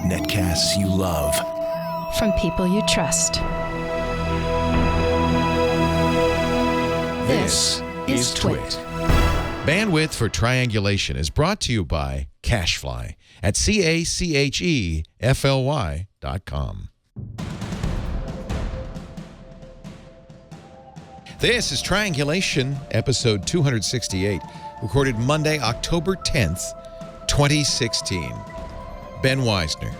Netcasts you love. From people you trust. This is Twit. Bandwidth for Triangulation is brought to you by CacheFly at CacheFly.com. This is Triangulation, episode 268, recorded Monday, October 10th, 2016. Ben Wizner.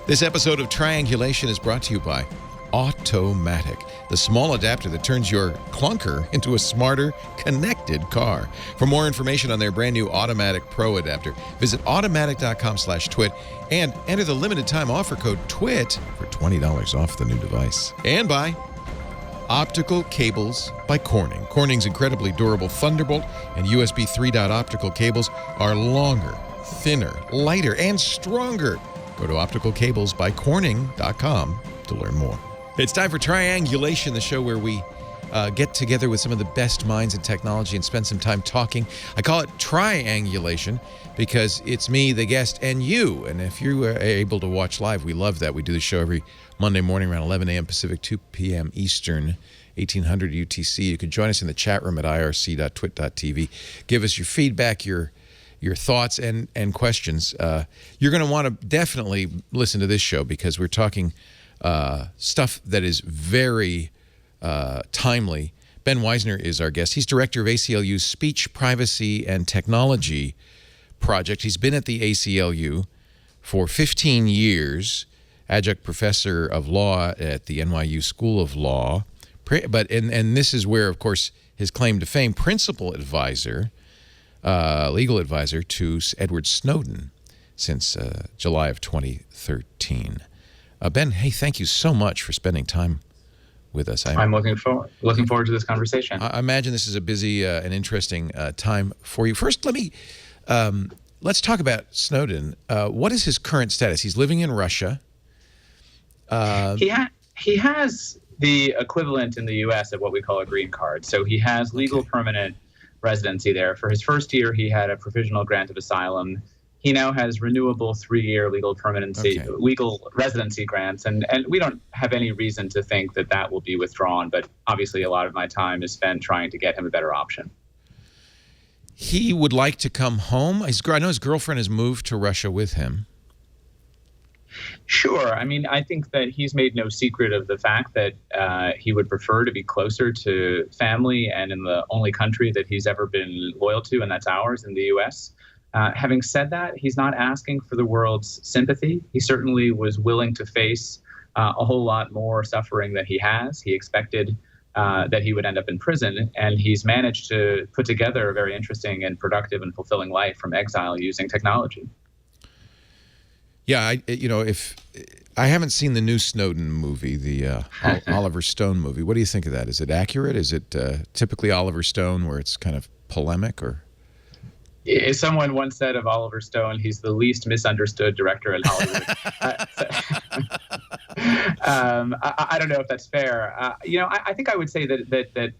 This episode of Triangulation is brought to you by Automatic, the small adapter that turns your clunker into a smarter, connected car. For more information on their brand new Automatic Pro adapter, visit automatic.com/twit and enter the limited time offer code TWIT for $20 off the new device. And by Optical Cables by Corning. Corning's incredibly durable Thunderbolt and USB 3.0 optical cables are longer, thinner, lighter, and stronger. Go to opticalcablesbycorning.com to learn more. It's time for Triangulation, the show where we get together with some of the best minds in technology and spend some time talking. I call it Triangulation because it's me, the guest, and you. And if you are able to watch live, we love that. We do the show every Monday morning around 11 a.m. Pacific, 2 p.m. Eastern, 1800 UTC. You can join us in the chat room at irc.twit.tv. Give us your feedback, your thoughts and questions. You're going to want to definitely listen to this show because we're talking stuff that is very timely. Ben Wizner is our guest. He's director of ACLU Speech, Privacy, and Technology Project. He's been at the ACLU for 15 years, adjunct professor of law at the NYU School of Law. And this is where, of course, his claim to fame, principal advisor, legal advisor to Edward Snowden since July of 2013. Ben, hey, thank you so much for spending time with us. I'm looking forward to this conversation. I imagine this is a busy and interesting time for you. First, let's talk about Snowden. What is his current status? He's living in Russia. He has the equivalent in the U.S. of what we call a green card. So he has legal permanent residency there. For his first year, he had a provisional grant of asylum. He now has renewable 3-year legal residency grants, and we don't have any reason to think that that will be withdrawn, but obviously a lot of my time is spent trying to get him a better option. He would like to come home? I know his girlfriend has moved to Russia with him. Sure. I mean, I think that he's made no secret of the fact that he would prefer to be closer to family and in the only country that he's ever been loyal to, and that's ours in the U.S. Having said that, he's not asking for the world's sympathy. He certainly was willing to face a whole lot more suffering than he has. He expected that he would end up in prison, and he's managed to put together a very interesting and productive and fulfilling life from exile using technology. Yeah, if I haven't seen the new Snowden movie, the Oliver Stone movie. What do you think of that? Is it accurate? Is it typically Oliver Stone, where it's kind of polemic, or? Someone once said of Oliver Stone, he's the least misunderstood director in Hollywood. I don't know if that's fair. I think I would say that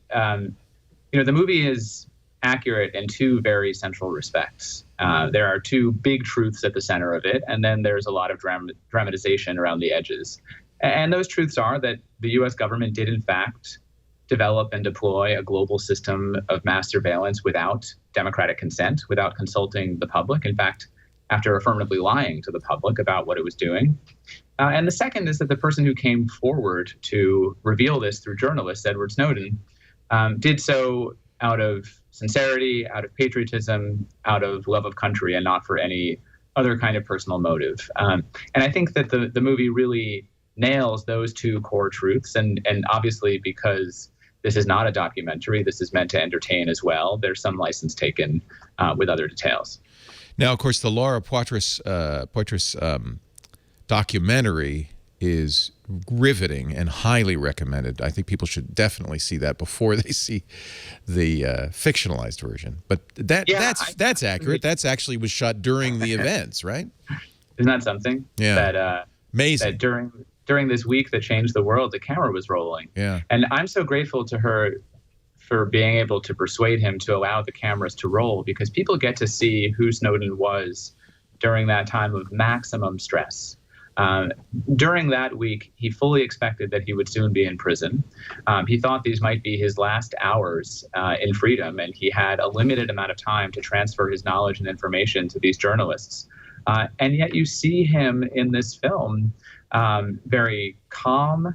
the movie is accurate in two very central respects. There are two big truths at the center of it, and then there's a lot of dramatization around the edges. And those truths are that the U.S. government did, in fact, develop and deploy a global system of mass surveillance without democratic consent, without consulting the public. In fact, after affirmatively lying to the public about what it was doing. And the second is that the person who came forward to reveal this through journalists, Edward Snowden, did so out of sincerity, out of patriotism, out of love of country, and not for any other kind of personal motive. And I think that the movie really nails those two core truths. And obviously, because this is not a documentary, this is meant to entertain as well, there's some license taken with other details. Now, of course, the Laura Poitras documentary is riveting and highly recommended. I think people should definitely see that before they see the fictionalized version. But that's accurate. That's actually was shot during the events, right? Isn't that something? Yeah. That amazing. That during this week that changed the world, the camera was rolling. Yeah. And I'm so grateful to her for being able to persuade him to allow the cameras to roll, because people get to see who Snowden was during that time of maximum stress. During that week, he fully expected that he would soon be in prison. He thought these might be his last hours in freedom, and he had a limited amount of time to transfer his knowledge and information to these journalists. And yet you see him in this film very calm,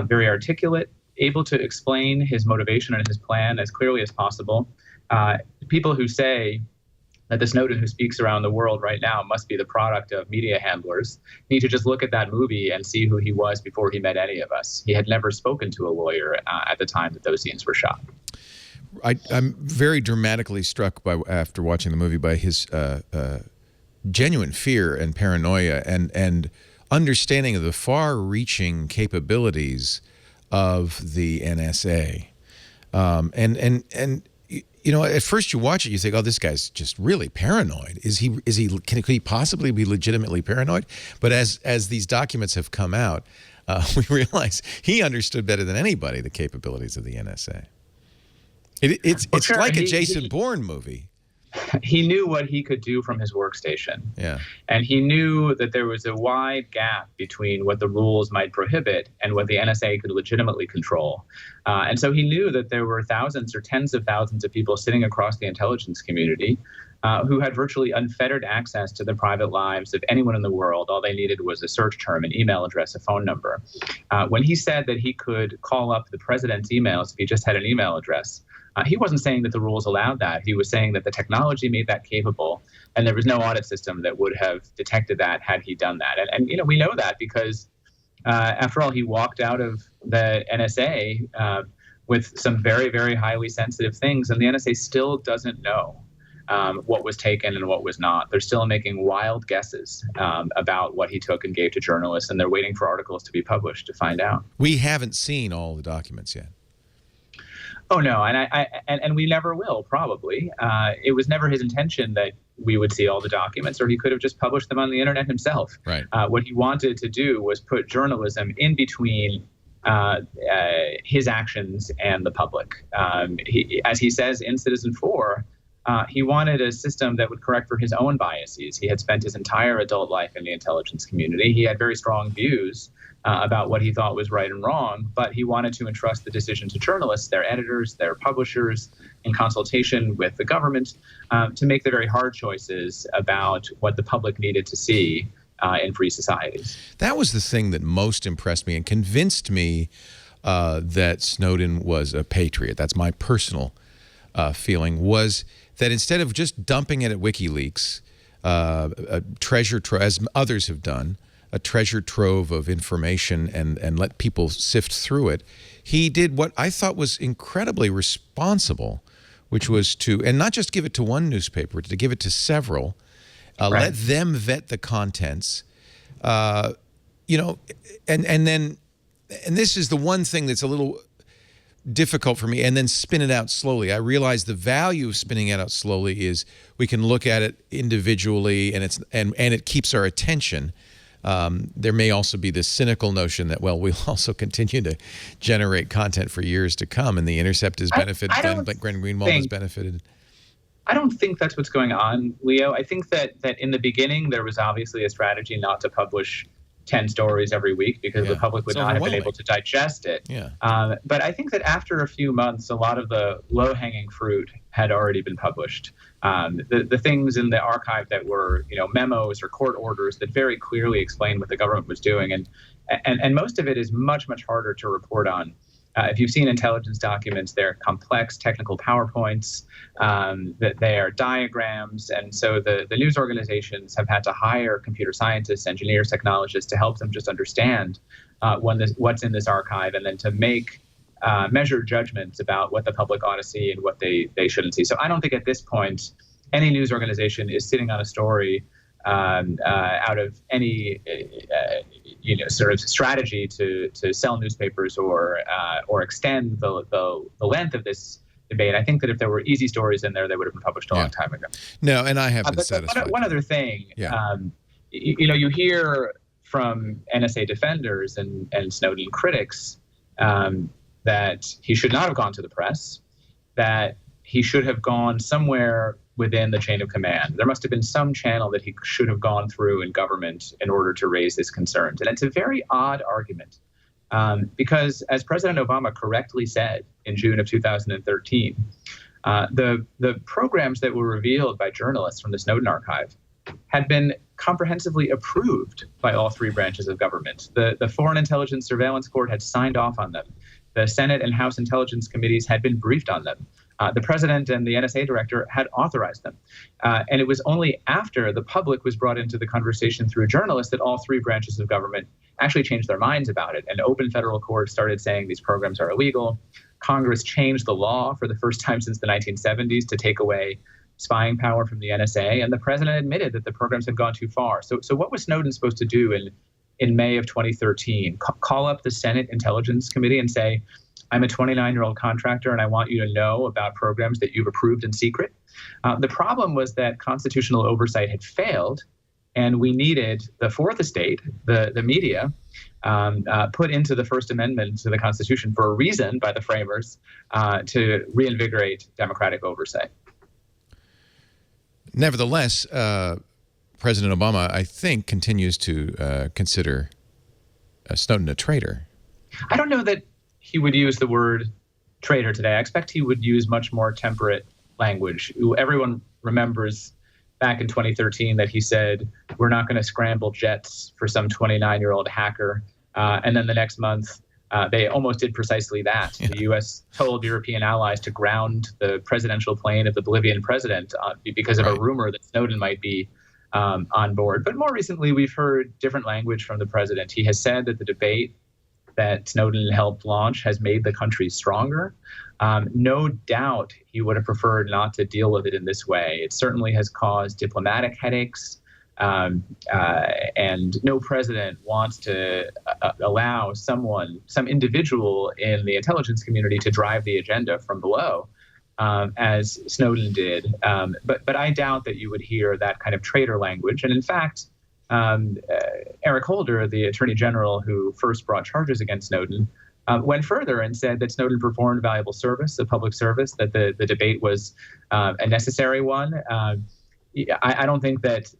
very articulate, able to explain his motivation and his plan as clearly as possible. People who say that the Snowden who speaks around the world right now must be the product of media handlers need to just look at that movie and see who he was before he met any of us. He had never spoken to a lawyer at the time that those scenes were shot. I'm very dramatically struck after watching the movie by his genuine fear and paranoia and understanding of the far-reaching capabilities of the NSA. And you know, at first you watch it, you think, "Oh, this guy's just really paranoid. Could he possibly be legitimately paranoid?" But as these documents have come out, we realize he understood better than anybody the capabilities of the NSA. It's like a Jason Bourne movie. He knew what he could do from his workstation. Yeah. And he knew that there was a wide gap between what the rules might prohibit and what the NSA could legitimately control. And so he knew that there were thousands or tens of thousands of people sitting across the intelligence community who had virtually unfettered access to the private lives of anyone in the world. All they needed was a search term, an email address, a phone number. When he said that he could call up the president's emails if he just had an email address, he wasn't saying that the rules allowed that. He was saying that the technology made that capable, and there was no audit system that would have detected that had he done that. And you know, we know that because, after all, he walked out of the NSA with some very, very highly sensitive things, and the NSA still doesn't know what was taken and what was not. They're still making wild guesses about what he took and gave to journalists, and they're waiting for articles to be published to find out. We haven't seen all the documents yet. Oh, no, and we never will, probably. It was never his intention that we would see all the documents, or he could have just published them on the internet himself. Right. What he wanted to do was put journalism in between his actions and the public. As he says in Citizen 4, he wanted a system that would correct for his own biases. He had spent his entire adult life in the intelligence community. He had very strong views about what he thought was right and wrong, but he wanted to entrust the decision to journalists, their editors, their publishers, in consultation with the government, to make the very hard choices about what the public needed to see in free societies. That was the thing that most impressed me and convinced me that Snowden was a patriot. That's my personal feeling, was that instead of just dumping it at WikiLeaks, a treasure trove, as others have done, a treasure trove of information and let people sift through it, he did what I thought was incredibly responsible, which was to, and not just give it to one newspaper, to give it to several, Right. Let them vet the contents, you know, and this is the one thing that's a little difficult for me, and then spin it out slowly. I realize the value of spinning it out slowly is we can look at it individually, and it keeps our attention. There may also be this cynical notion that, well, we'll also continue to generate content for years to come, and The Intercept has benefited, Glenn Greenwald has benefited. I don't think that's what's going on, Leo. I think that in the beginning there was obviously a strategy not to publish 10 stories every week because the public would not have been able to digest it. Yeah. But I think that after a few months, a lot of the low-hanging fruit had already been published. The things in the archive that were, you know, memos or court orders that very clearly explained what the government was doing, and most of it is much, much harder to report on. If you've seen intelligence documents, they're complex technical PowerPoints, that they are diagrams. And so the news organizations have had to hire computer scientists, engineers, technologists to help them just understand what's in this archive, and then to make measured judgments about what the public ought to see and what they shouldn't see. So I don't think at this point any news organization is sitting on a story out of any sort of strategy to sell newspapers or extend the length of this debate. I think that if there were easy stories in there, they would have been published a long time ago. No, and I have been satisfied. One other thing, you hear from NSA defenders and Snowden critics that he should not have gone to the press. that he should have gone somewhere within the chain of command. There must have been some channel that he should have gone through in government in order to raise his concerns. And it's a very odd argument because, as President Obama correctly said in June of 2013, the programs that were revealed by journalists from the Snowden archive had been comprehensively approved by all three branches of government. The Foreign Intelligence Surveillance Court had signed off on them. The Senate and House Intelligence Committees had been briefed on them. The president and the NSA director had authorized them. And it was only after the public was brought into the conversation through journalists that all three branches of government actually changed their minds about it. And open federal court started saying these programs are illegal. Congress changed the law for the first time since the 1970s to take away spying power from the NSA. And the president admitted that the programs had gone too far. So what was Snowden supposed to do in May of 2013? Call up the Senate Intelligence Committee and say, I'm a 29-year-old contractor and I want you to know about programs that you've approved in secret. The problem was that constitutional oversight had failed, and we needed the fourth estate, the media, put into the First Amendment to the Constitution for a reason by the framers to reinvigorate democratic oversight. Nevertheless, President Obama, I think, continues to consider Snowden a traitor. I don't know that he would use the word traitor today. I expect he would use much more temperate language. Everyone remembers back in 2013 that he said, we're not going to scramble jets for some 29-year-old hacker. And then the next month, they almost did precisely that. Yeah. The U.S. told European allies to ground the presidential plane of the Bolivian president because of a rumor that Snowden might be on board. But more recently, we've heard different language from the president. He has said that the debate that Snowden helped launch has made the country stronger. No doubt he would have preferred not to deal with it in this way. It certainly has caused diplomatic headaches. And no president wants to allow some individual in the intelligence community to drive the agenda from below, as Snowden did. But I doubt that you would hear that kind of traitor language. And in fact, Eric Holder, the attorney general who first brought charges against Snowden, went further and said that Snowden performed valuable service, a public service, that the debate was a necessary one. I don't think that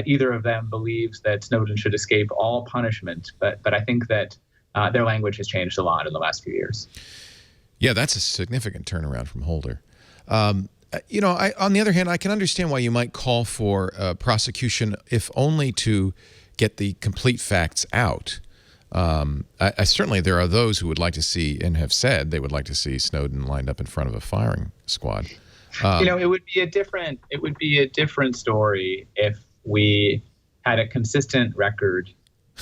either of them believes that Snowden should escape all punishment, but I think that their language has changed a lot in the last few years. Yeah, that's a significant turnaround from Holder. You know, on the other hand, I can understand why you might call for prosecution, if only to get the complete facts out. Certainly there are those who would like to see, and have said they would like to see, Snowden lined up in front of a firing squad. You know, it would be a different story if we had a consistent record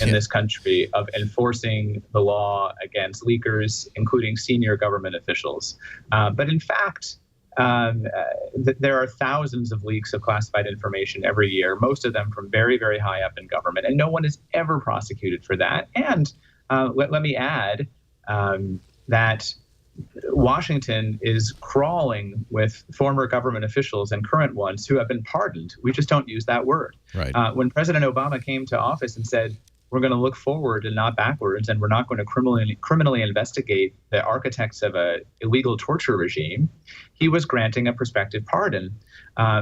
in this country of enforcing the law against leakers, including senior government officials. But in fact, there are thousands of leaks of classified information every year, most of them from very, very high up in government, and no one is ever prosecuted for that. And let me add that Washington is crawling with former government officials and current ones who have been pardoned. We just don't use that word. Right. When President Obama came to office and said, we're going to look forward and not backwards, and we're not going to criminally investigate the architects of an illegal torture regime, he was granting a prospective pardon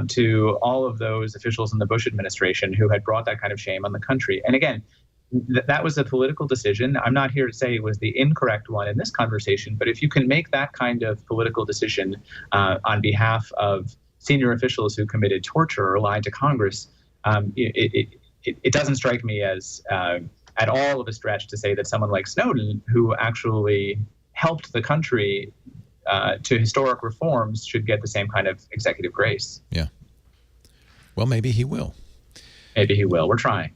to all of those officials in the Bush administration who had brought that kind of shame on the country. And again, that was a political decision. I'm not here to say it was the incorrect one in this conversation, but if you can make that kind of political decision on behalf of senior officials who committed torture or lied to Congress, it doesn't strike me as at all of a stretch to say that someone like Snowden, who actually helped the country to historic reforms, should get the same kind of executive grace. Yeah. Well, maybe he will. Maybe he will. We're trying.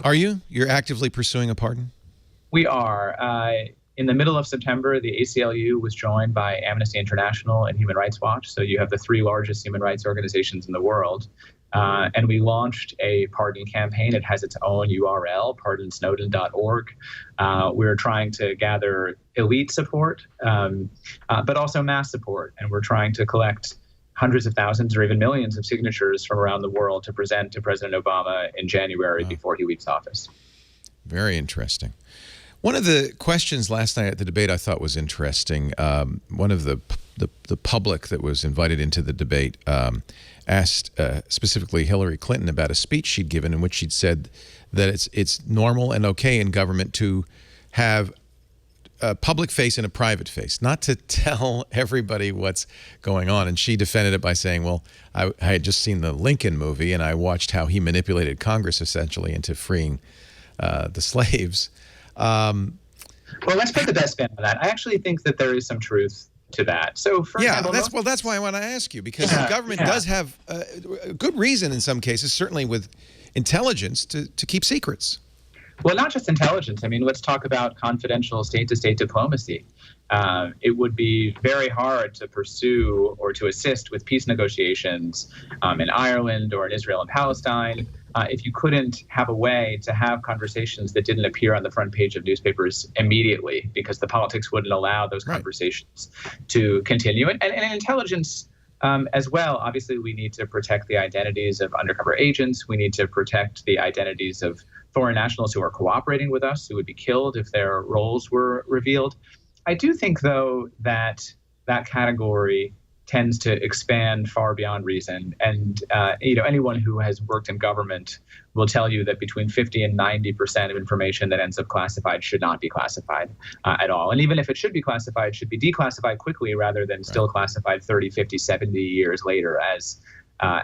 Are you? You're actively pursuing a pardon? We are. In the middle of September, the ACLU was joined by Amnesty International and Human Rights Watch. So you have the three largest human rights organizations in the world. And we launched a pardon campaign. It has its own URL, pardonsnowden.org. We're trying to gather elite support, but also mass support. And we're trying to collect hundreds of thousands or even millions of signatures from around the world to present to President Obama in January before he leaves office. Very interesting. One of the questions last night at the debate I thought was interesting. One of the the public that was invited into the debate asked specifically Hillary Clinton about a speech she'd given in which she'd said that it's normal and okay in government to have a public face and a private face, not to tell everybody what's going on. And she defended it by saying, well, I had just seen the Lincoln movie and I watched how he manipulated Congress essentially into freeing the slaves. Well, let's put the best spin on that. I actually think that there is some truth to that. So, for example, that's why I want to ask you, because the government does have a good reason in some cases, certainly with intelligence, to keep secrets. Well, not just intelligence. I mean, let's talk about confidential state-to-state diplomacy. It would be very hard to pursue or to assist with peace negotiations in Ireland or in Israel and Palestine if you couldn't have a way to have conversations that didn't appear on the front page of newspapers immediately, because the politics wouldn't allow those conversations to continue. And in intelligence as well, obviously, we need to protect the identities of undercover agents. We need to protect the identities of foreign nationals who are cooperating with us, who would be killed if their roles were revealed. I do think, though, that that category tends to expand far beyond reason. And anyone who has worked in government will tell you that between 50 and 90% of information that ends up classified should not be classified at all. And even if it should be classified, it should be declassified quickly rather than still classified 30, 50, 70 years later, as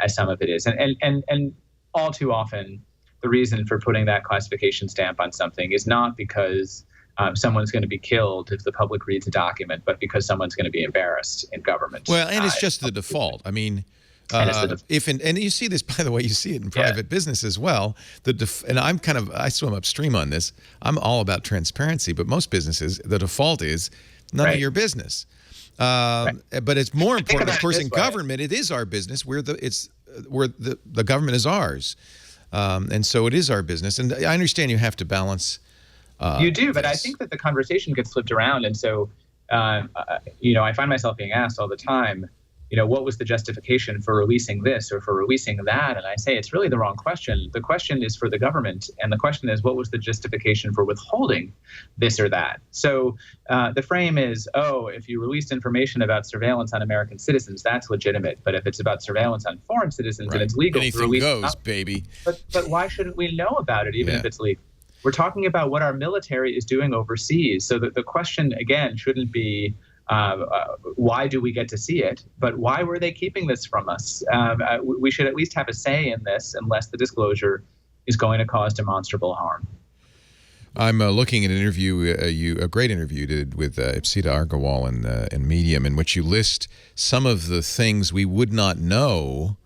some of it is. And all too often, the reason for putting that classification stamp on something is not because someone's going to be killed if the public reads a document, but because someone's going to be embarrassed in government. Well, and it's just the default. I mean, and you see this, by the way, you see it in private business as well. And I swim upstream on this. I'm all about transparency, but most businesses, the default is none of your business. But it's more important, of course, in government, it is our business. Where the government is ours. And so it is our business. And I understand you have to balance. You do, but I think that the conversation gets flipped around. And so, I find myself being asked all the time, what was the justification for releasing this or for releasing that? And I say, it's really the wrong question. The question is for the government. And the question is, what was the justification for withholding this or that? So the frame is, if you released information about surveillance on American citizens, that's legitimate. But if it's about surveillance on foreign citizens, and it's legal to release, anything goes, baby. But why shouldn't we know about it, even if it's legal? We're talking about what our military is doing overseas. So the question, again, shouldn't be why do we get to see it, but why were they keeping this from us? We should at least have a say in this, unless the disclosure is going to cause demonstrable harm. I'm looking at an interview, a great interview you did with Ipsita Argawal in Medium, in which you list some of the things we would not know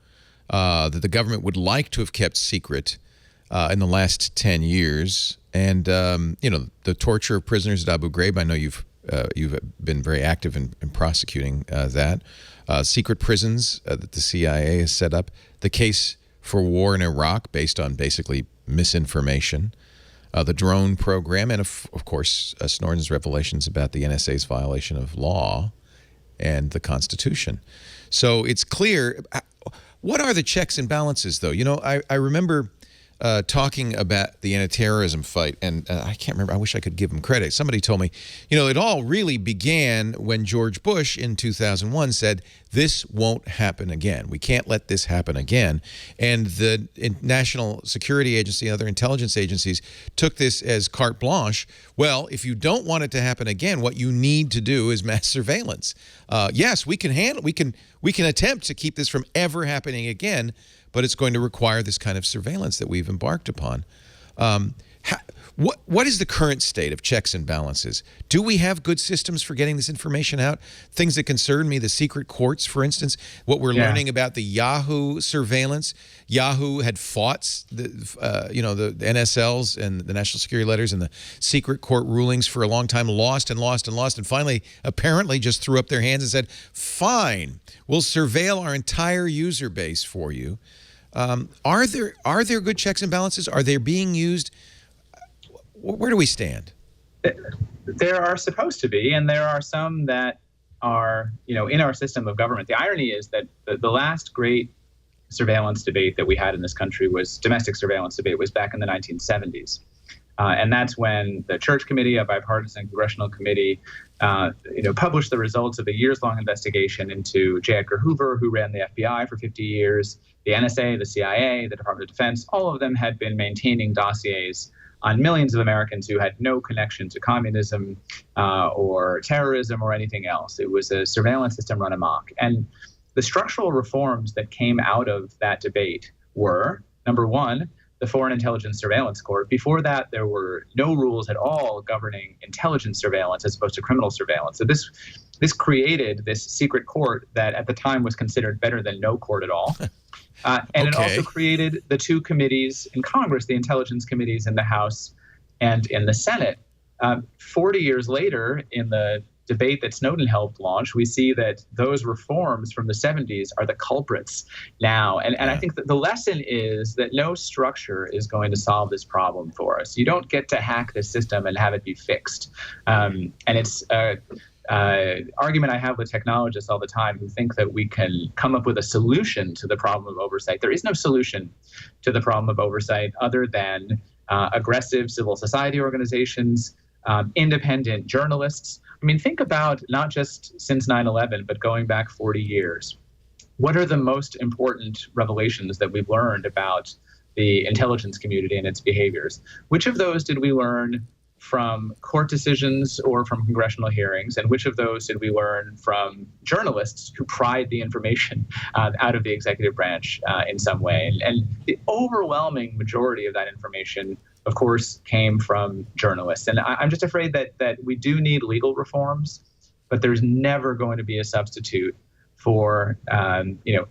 that the government would like to have kept secret in the last 10 years. And, the torture of prisoners at Abu Ghraib, I know you've been very active in prosecuting that. Secret prisons that the CIA has set up. The case for war in Iraq based on basically misinformation. The drone program. And, of course, Snowden's revelations about the NSA's violation of law and the Constitution. So it's clear. What are the checks and balances, though? I remember talking about the anti-terrorism fight, and I can't remember. I wish I could give him credit. Somebody told me, it all really began when George Bush in 2001 said, this won't happen again. We can't let this happen again. And the National Security Agency and other intelligence agencies took this as carte blanche. Well, if you don't want it to happen again, what you need to do is mass surveillance. Yes, we can attempt to keep this from ever happening again, but it's going to require this kind of surveillance that we've embarked upon. What is the current state of checks and balances? Do we have good systems for getting this information out? Things that concern me, the secret courts, for instance, what we're learning about the Yahoo surveillance. Yahoo had fought the NSLs and the National Security Letters and the secret court rulings for a long time, lost, and finally apparently just threw up their hands and said, fine, we'll surveil our entire user base for you. Are there good checks and balances? Are they being used? Where do we stand? There are supposed to be, and there are some that are, in our system of government. The irony is that the last great surveillance debate that we had in this country domestic surveillance debate was back in the 1970s. And that's when the Church Committee, a bipartisan congressional committee, published the results of a years-long investigation into J. Edgar Hoover, who ran the FBI for 50 years, the NSA, the CIA, the Department of Defense. All of them had been maintaining dossiers on millions of Americans who had no connection to communism or terrorism or anything else. It was a surveillance system run amok. And the structural reforms that came out of that debate were, number one, the Foreign Intelligence Surveillance Court. Before that, there were no rules at all governing intelligence surveillance as opposed to criminal surveillance. So this created this secret court that at the time was considered better than no court at all. And It also created the two committees in Congress, the intelligence committees in the House and in the Senate. 40 years later, in the debate that Snowden helped launch, we see that those reforms from the 70s are the culprits now. And I think that the lesson is that no structure is going to solve this problem for us. You don't get to hack the system and have it be fixed. And it's argument I have with technologists all the time who think that we can come up with a solution to the problem of oversight. There is no solution to the problem of oversight other than aggressive civil society organizations, independent journalists. I mean, think about not just since 9/11, but going back 40 years. What are the most important revelations that we've learned about the intelligence community and its behaviors? Which of those did we learn from court decisions or from congressional hearings? And which of those did we learn from journalists who pried the information out of the executive branch in some way? And the overwhelming majority of that information, of course, came from journalists. And I'm just afraid that we do need legal reforms, but there's never going to be a substitute for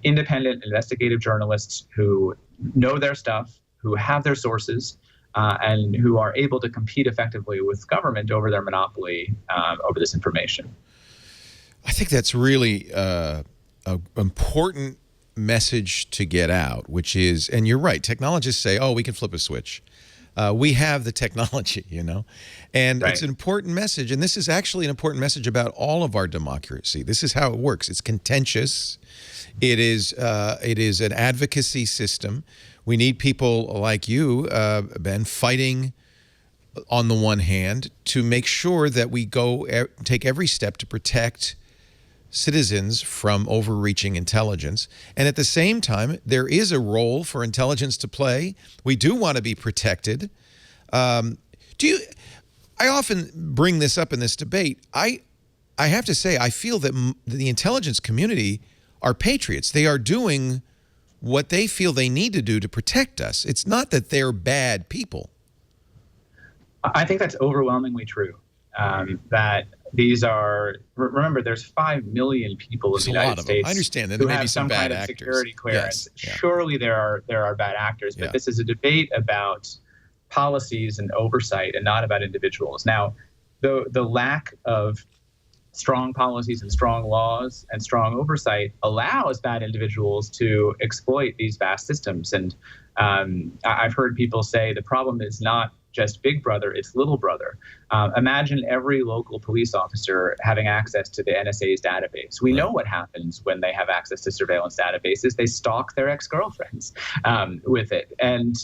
independent investigative journalists who know their stuff, who have their sources, and who are able to compete effectively with government over their monopoly over this information. I think that's really an important message to get out, which is, and you're right, technologists say, oh, we can flip a switch. We have the technology, and It's an important message. And this is actually an important message about all of our democracy. This is how it works. It's contentious. It is an advocacy system. We need people like you, Ben, fighting on the one hand to make sure that we take every step to protect citizens from overreaching intelligence. And at the same time, there is a role for intelligence to play. We do want to be protected. I often bring this up in this debate. I have to say, I feel that the intelligence community are patriots. They are doing what they feel they need to do to protect us. It's not that they're bad people. I think that's overwhelmingly true. That these are, remember, there's 5 million people in the United States. I understand that who there may have be some kind bad of actors. Security clearance. Yes. Yeah. Surely there are bad actors, but this is a debate about policies and oversight and not about individuals. Now, the lack of strong policies and strong laws and strong oversight allows bad individuals to exploit these vast systems. And I've heard people say the problem is not just Big Brother, it's Little Brother. Imagine every local police officer having access to the NSA's database. We know what happens when they have access to surveillance databases. They stalk their ex-girlfriends with it. And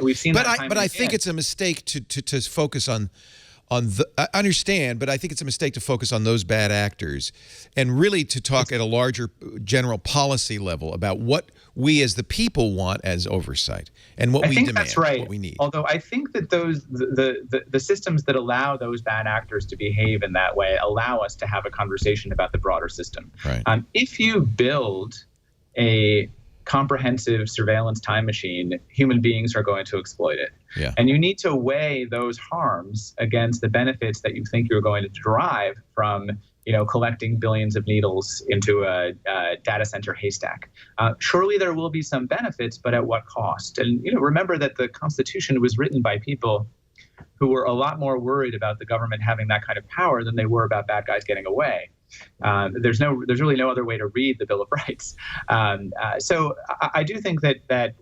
we've seen that time But and I think again. it's a mistake to focus on I understand, but I think it's a mistake to focus on those bad actors and really to talk at a larger general policy level about what we as the people want as oversight and what we demand, that's right. what we need. Although I think that the systems that allow those bad actors to behave in that way allow us to have a conversation about the broader system. Right. If you build a comprehensive surveillance time machine, human beings are going to exploit it. Yeah. And you need to weigh those harms against the benefits that you think you're going to derive from, collecting billions of needles into a data center haystack. Surely there will be some benefits, but at what cost? And, remember that the Constitution was written by people who were a lot more worried about the government having that kind of power than they were about bad guys getting away. There's really no other way to read the Bill of Rights. So I do think that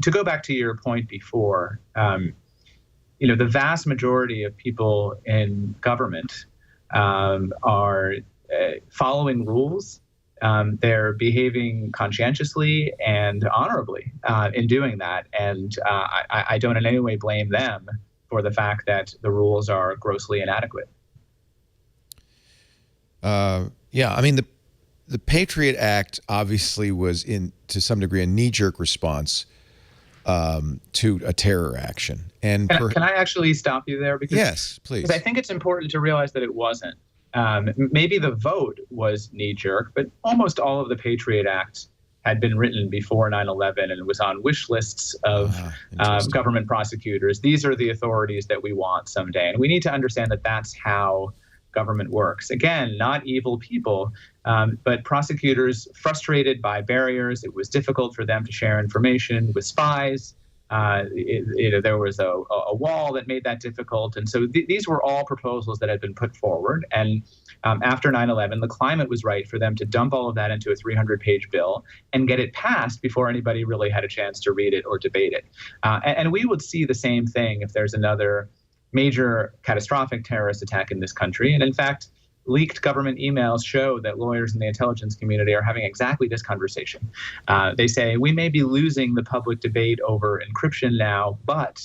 to go back to your point before, the vast majority of people in government are following rules they're behaving conscientiously and honorably in doing that. And I don't in any way blame them for the fact that the rules are grossly inadequate. Yeah, I mean, the Patriot Act obviously was, to some degree, a knee-jerk response to a terror action. And can I actually stop you there? Because, yes, please. Because I think it's important to realize that it wasn't. Maybe the vote was knee-jerk, but almost all of the Patriot Act had been written before 9/11 and was on wish lists of government prosecutors. These are the authorities that we want someday. And we need to understand that that's how government works. Again, not evil people, but prosecutors frustrated by barriers. It was difficult for them to share information with spies. There was a wall that made that difficult. And so these were all proposals that had been put forward. And after 9/11, the climate was right for them to dump all of that into a 300-page bill and get it passed before anybody really had a chance to read it or debate it. And we would see the same thing if there's another major catastrophic terrorist attack in this country. And in fact, leaked government emails show that lawyers in the intelligence community are having exactly this conversation. They say, we may be losing the public debate over encryption now, but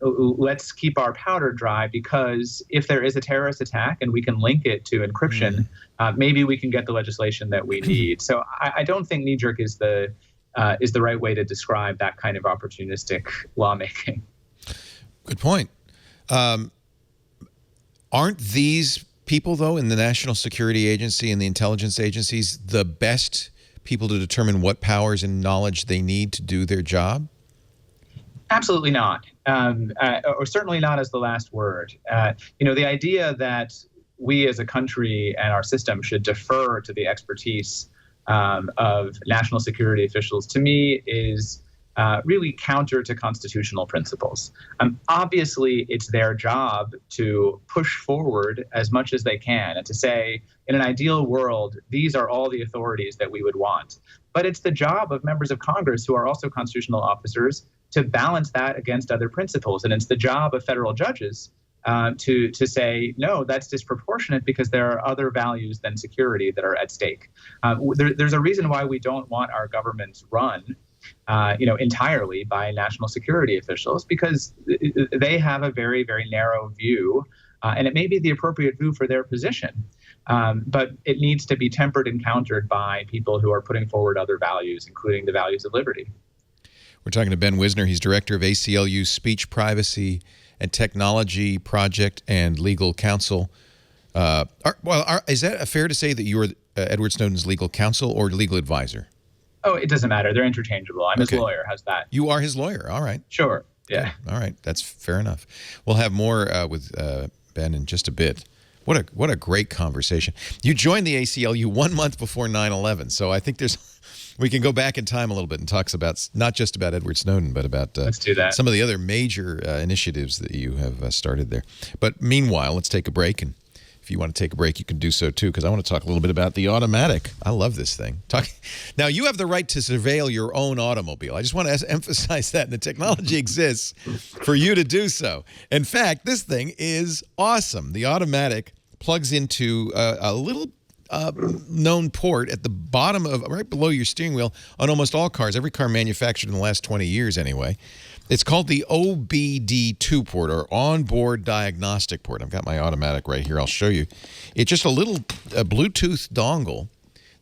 let's keep our powder dry, because if there is a terrorist attack and we can link it to encryption, maybe we can get the legislation that we need. So I don't think knee-jerk is the right way to describe that kind of opportunistic lawmaking. Good point. Aren't these people, though, in the National Security Agency and the intelligence agencies the best people to determine what powers and knowledge they need to do their job? Absolutely not, or certainly not as the last word. The idea that we as a country and our system should defer to the expertise of national security officials, to me, is really counter to constitutional principles. Obviously, it's their job to push forward as much as they can and to say, in an ideal world, these are all the authorities that we would want. But it's the job of members of Congress, who are also constitutional officers, to balance that against other principles. And it's the job of federal judges to say, no, that's disproportionate because there are other values than security that are at stake. There's a reason why we don't want our government run entirely by national security officials, because they have a very, very narrow view, and it may be the appropriate view for their position. But it needs to be tempered and countered by people who are putting forward other values, including the values of liberty. We're talking to Ben Wizner. He's director of ACLU Speech, Privacy, and Technology Project and Legal Counsel. Is that fair to say that you are Edward Snowden's legal counsel or legal advisor? Oh, it doesn't matter. They're interchangeable. I'm his lawyer. How's that? You are his lawyer. All right. Sure. Yeah. Good. All right. That's fair enough. We'll have more with Ben in just a bit. What a great conversation. You joined the ACLU 1 month before 9/11, so I think we can go back in time a little bit and talk about not just about Edward Snowden, but about Let's do that. Some of the other major initiatives that you have started there. But meanwhile, let's take a break, and if you want to take a break, you can do so too, because I want to talk a little bit about the automatic. I love this thing. Now, you have the right to surveil your own automobile. I just want to emphasize that, and the technology exists for you to do so. In fact, this thing is awesome. The automatic plugs into a little known port at the bottom of, right below your steering wheel on almost all cars, every car manufactured in the last 20 years anyway. It's called the OBD2 port, or onboard diagnostic port. I've got my automatic right here. I'll show you. It's just a little Bluetooth dongle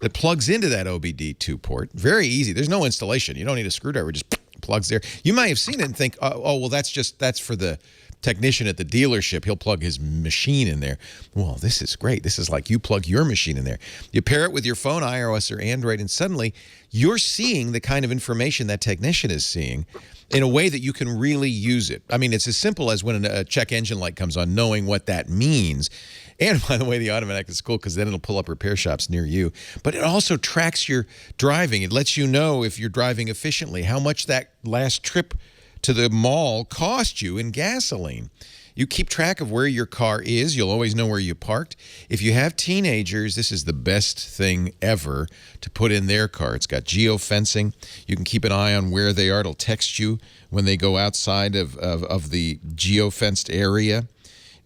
that plugs into that OBD2 port. Very easy. There's no installation. You don't need a screwdriver. It just plugs there. You might have seen it and think, oh, well, that's for the technician at the dealership. He'll plug his machine in there. Well, this is great. This is like you plug your machine in there. You pair it with your phone, iOS or Android, and suddenly you're seeing the kind of information that technician is seeing in a way that you can really use it. I mean, it's as simple as when a check engine light comes on, knowing what that means. And by the way, the automatic is cool because then it'll pull up repair shops near you. But it also tracks your driving. It lets you know if you're driving efficiently, how much that last trip to the mall cost you in gasoline. You keep track of where your car is. You'll always know where you parked. If you have teenagers, this is the best thing ever to put in their car. It's got geofencing. You can keep an eye on where they are. It'll text you when they go outside of the geofenced area.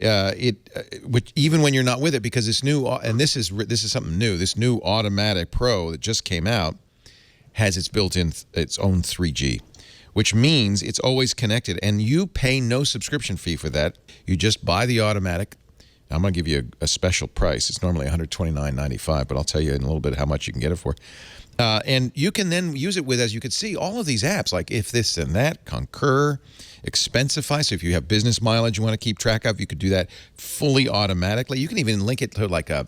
which even when you're not with it, because this new, and this is something new, this new Automatic Pro that just came out has its built-in, its own 3G, which means it's always connected, and you pay no subscription fee for that. You just buy the Automatic. I'm going to give you a special price. It's normally $129.95, but I'll tell you in a little bit how much you can get it for. And you can then use it with, as you can see, all of these apps like If This and That, Concur, Expensify. So if you have business mileage you want to keep track of, you could do that fully automatically. You can even link it to like a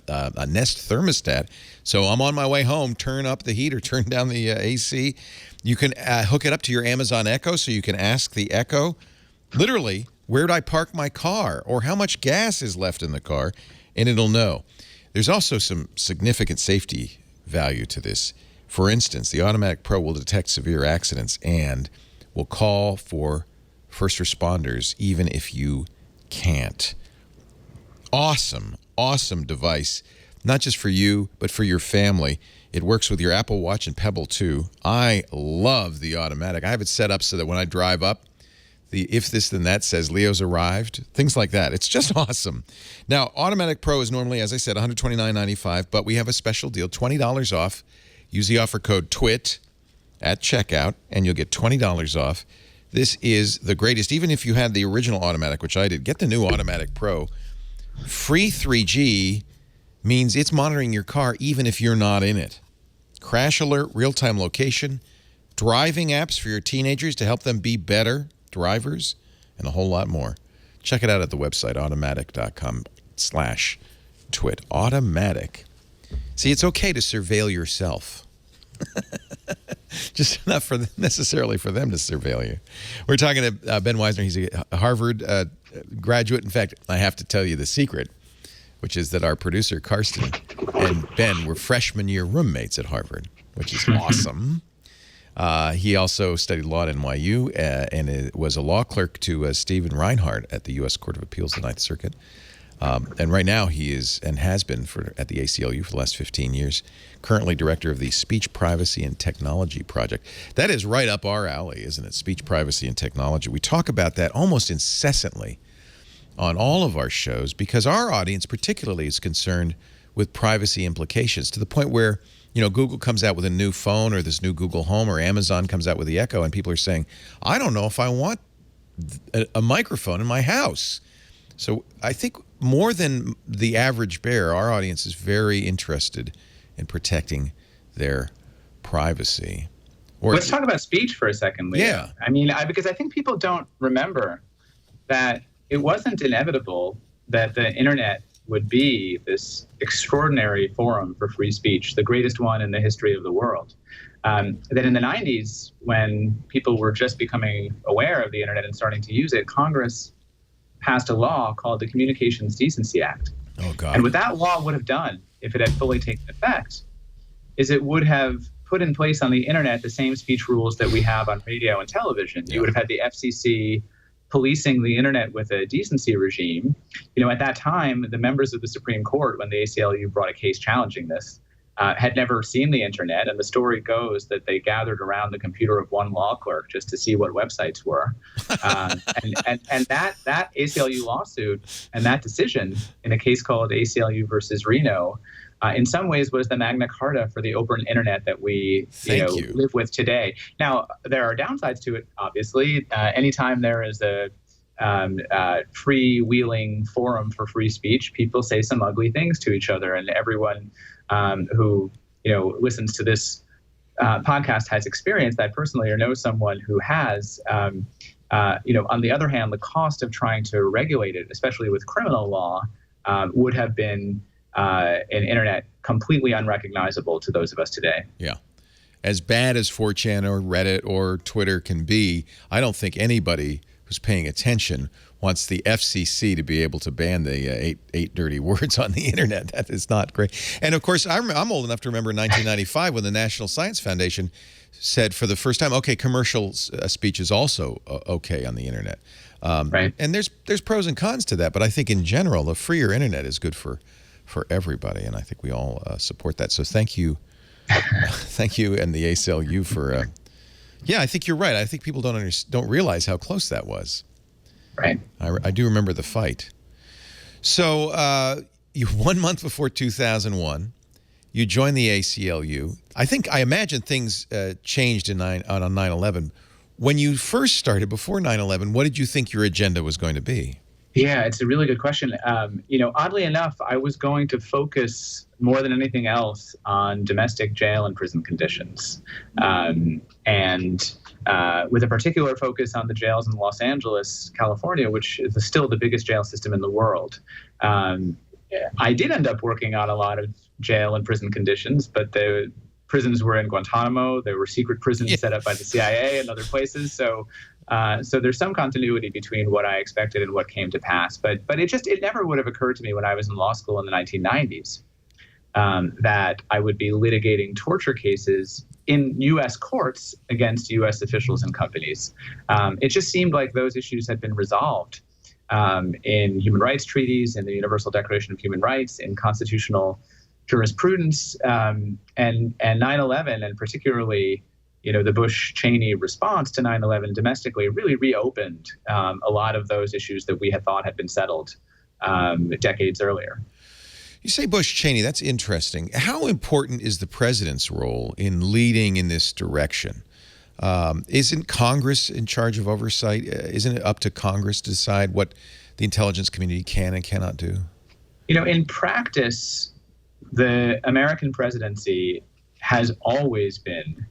Nest thermostat. So I'm on my way home, turn up the heat or turn down the AC. You can hook it up to your Amazon Echo, so you can ask the Echo, literally, where did I park my car, or how much gas is left in the car, and it'll know. There's also some significant safety value to this. For instance, the Automatic Pro will detect severe accidents and will call for first responders even if you can't. Awesome, awesome device, not just for you, but for your family. It works with your Apple Watch and Pebble too. I love the Automatic. I have it set up so that when I drive up, the If This Then That says Leo's arrived, things like that. It's just awesome. Now, Automatic Pro is normally, as I said, $129.95, but we have a special deal, $20 off. Use the offer code TWIT at checkout, and you'll get $20 off. This is the greatest. Even if you had the original Automatic, which I did, get the new Automatic Pro. Free 3G means it's monitoring your car even if you're not in it. Crash alert, real-time location, driving apps for your teenagers to help them be better drivers, and a whole lot more. Check it out at the website, automatic.com/twit. Automatic. See, it's okay to surveil yourself. Just not necessarily for them to surveil you. We're talking to Ben Wizner. He's a Harvard graduate. In fact, I have to tell you the secret, which is that our producer, Karsten, and Ben were freshman year roommates at Harvard, which is awesome. He also studied law at NYU and was a law clerk to Stephen Reinhardt at the U.S. Court of Appeals, the Ninth Circuit. And right now he is, and has been at the ACLU for the last 15 years, currently director of the Speech Privacy and Technology Project. That is right up our alley, isn't it? Speech privacy and technology. We talk about that almost incessantly on all of our shows because our audience particularly is concerned with privacy implications, to the point where, you know, Google comes out with a new phone, or this new Google Home, or Amazon comes out with the Echo, and people are saying, I don't know if I want a microphone in my house. So I think more than the average bear, our audience is very interested in protecting their privacy. Let's talk about speech for a second, Leo. Yeah. I mean, because I think people don't remember that it wasn't inevitable that the internet would be this extraordinary forum for free speech, the greatest one in the history of the world. That in the 90s, when people were just becoming aware of the internet and starting to use it, Congress passed a law called the Communications Decency Act. Oh, God. And what that law would have done, if it had fully taken effect, is it would have put in place on the internet the same speech rules that we have on radio and television. Yeah. You would have had the FCC policing the internet with a decency regime. You know, at that time, the members of the Supreme Court, when the ACLU brought a case challenging this, had never seen the internet. And the story goes that they gathered around the computer of one law clerk just to see what websites were. And that ACLU lawsuit and that decision in a case called ACLU versus Reno, in some ways was the Magna Carta for the open internet that we live with today. Now, there are downsides to it, obviously. Anytime there is a freewheeling forum for free speech, people say some ugly things to each other, and everyone who listens to this podcast has experienced that personally or knows someone who has. On the other hand, the cost of trying to regulate it, especially with criminal law, would have been an internet completely unrecognizable to those of us today. Yeah. As bad as 4chan or Reddit or Twitter can be, I don't think anybody who's paying attention wants the FCC to be able to ban the eight dirty words on the internet. That is not great. And of course, I'm old enough to remember 1995 when the National Science Foundation said for the first time, okay, commercial speech is also okay on the internet. Right. And there's pros and cons to that, but I think in general, a freer internet is good for everybody, and I think we all support that. So thank you, thank you, and the ACLU for. Yeah, I think you're right. I think people don't realize how close that was. Right. I do remember the fight. So you 1 month before 2001, you joined the ACLU. I imagine things changed on 9/11. When you first started, before 9/11, what did you think your agenda was going to be? Yeah, it's a really good question. Oddly enough, I was going to focus more than anything else on domestic jail and prison conditions, with a particular focus on the jails in Los Angeles, California, which is still the biggest jail system in the world. I did end up working on a lot of jail and prison conditions, but the prisons were in Guantanamo. There were secret prisons set up by the CIA and other places. So there's some continuity between what I expected and what came to pass. But it never would have occurred to me when I was in law school in the 1990s that I would be litigating torture cases in U.S. courts against U.S. officials and companies. It just seemed like those issues had been resolved in human rights treaties, in the Universal Declaration of Human Rights, in constitutional jurisprudence, and 9/11, and particularly, the Bush-Cheney response to 9/11 domestically really reopened a lot of those issues that we had thought had been settled decades earlier. You say Bush-Cheney, that's interesting. How important is the president's role in leading in this direction? Isn't Congress in charge of oversight? Isn't it up to Congress to decide what the intelligence community can and cannot do? In practice, the American presidency has always been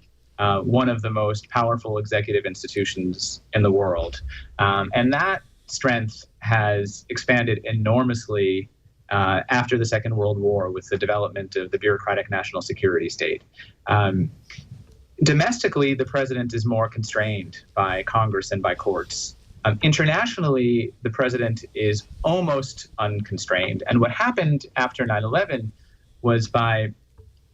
one of the most powerful executive institutions in the world. And that strength has expanded enormously after the Second World War with the development of the bureaucratic national security state. Domestically, the president is more constrained by Congress and by courts. Internationally, the president is almost unconstrained. And what happened after 9/11 was, by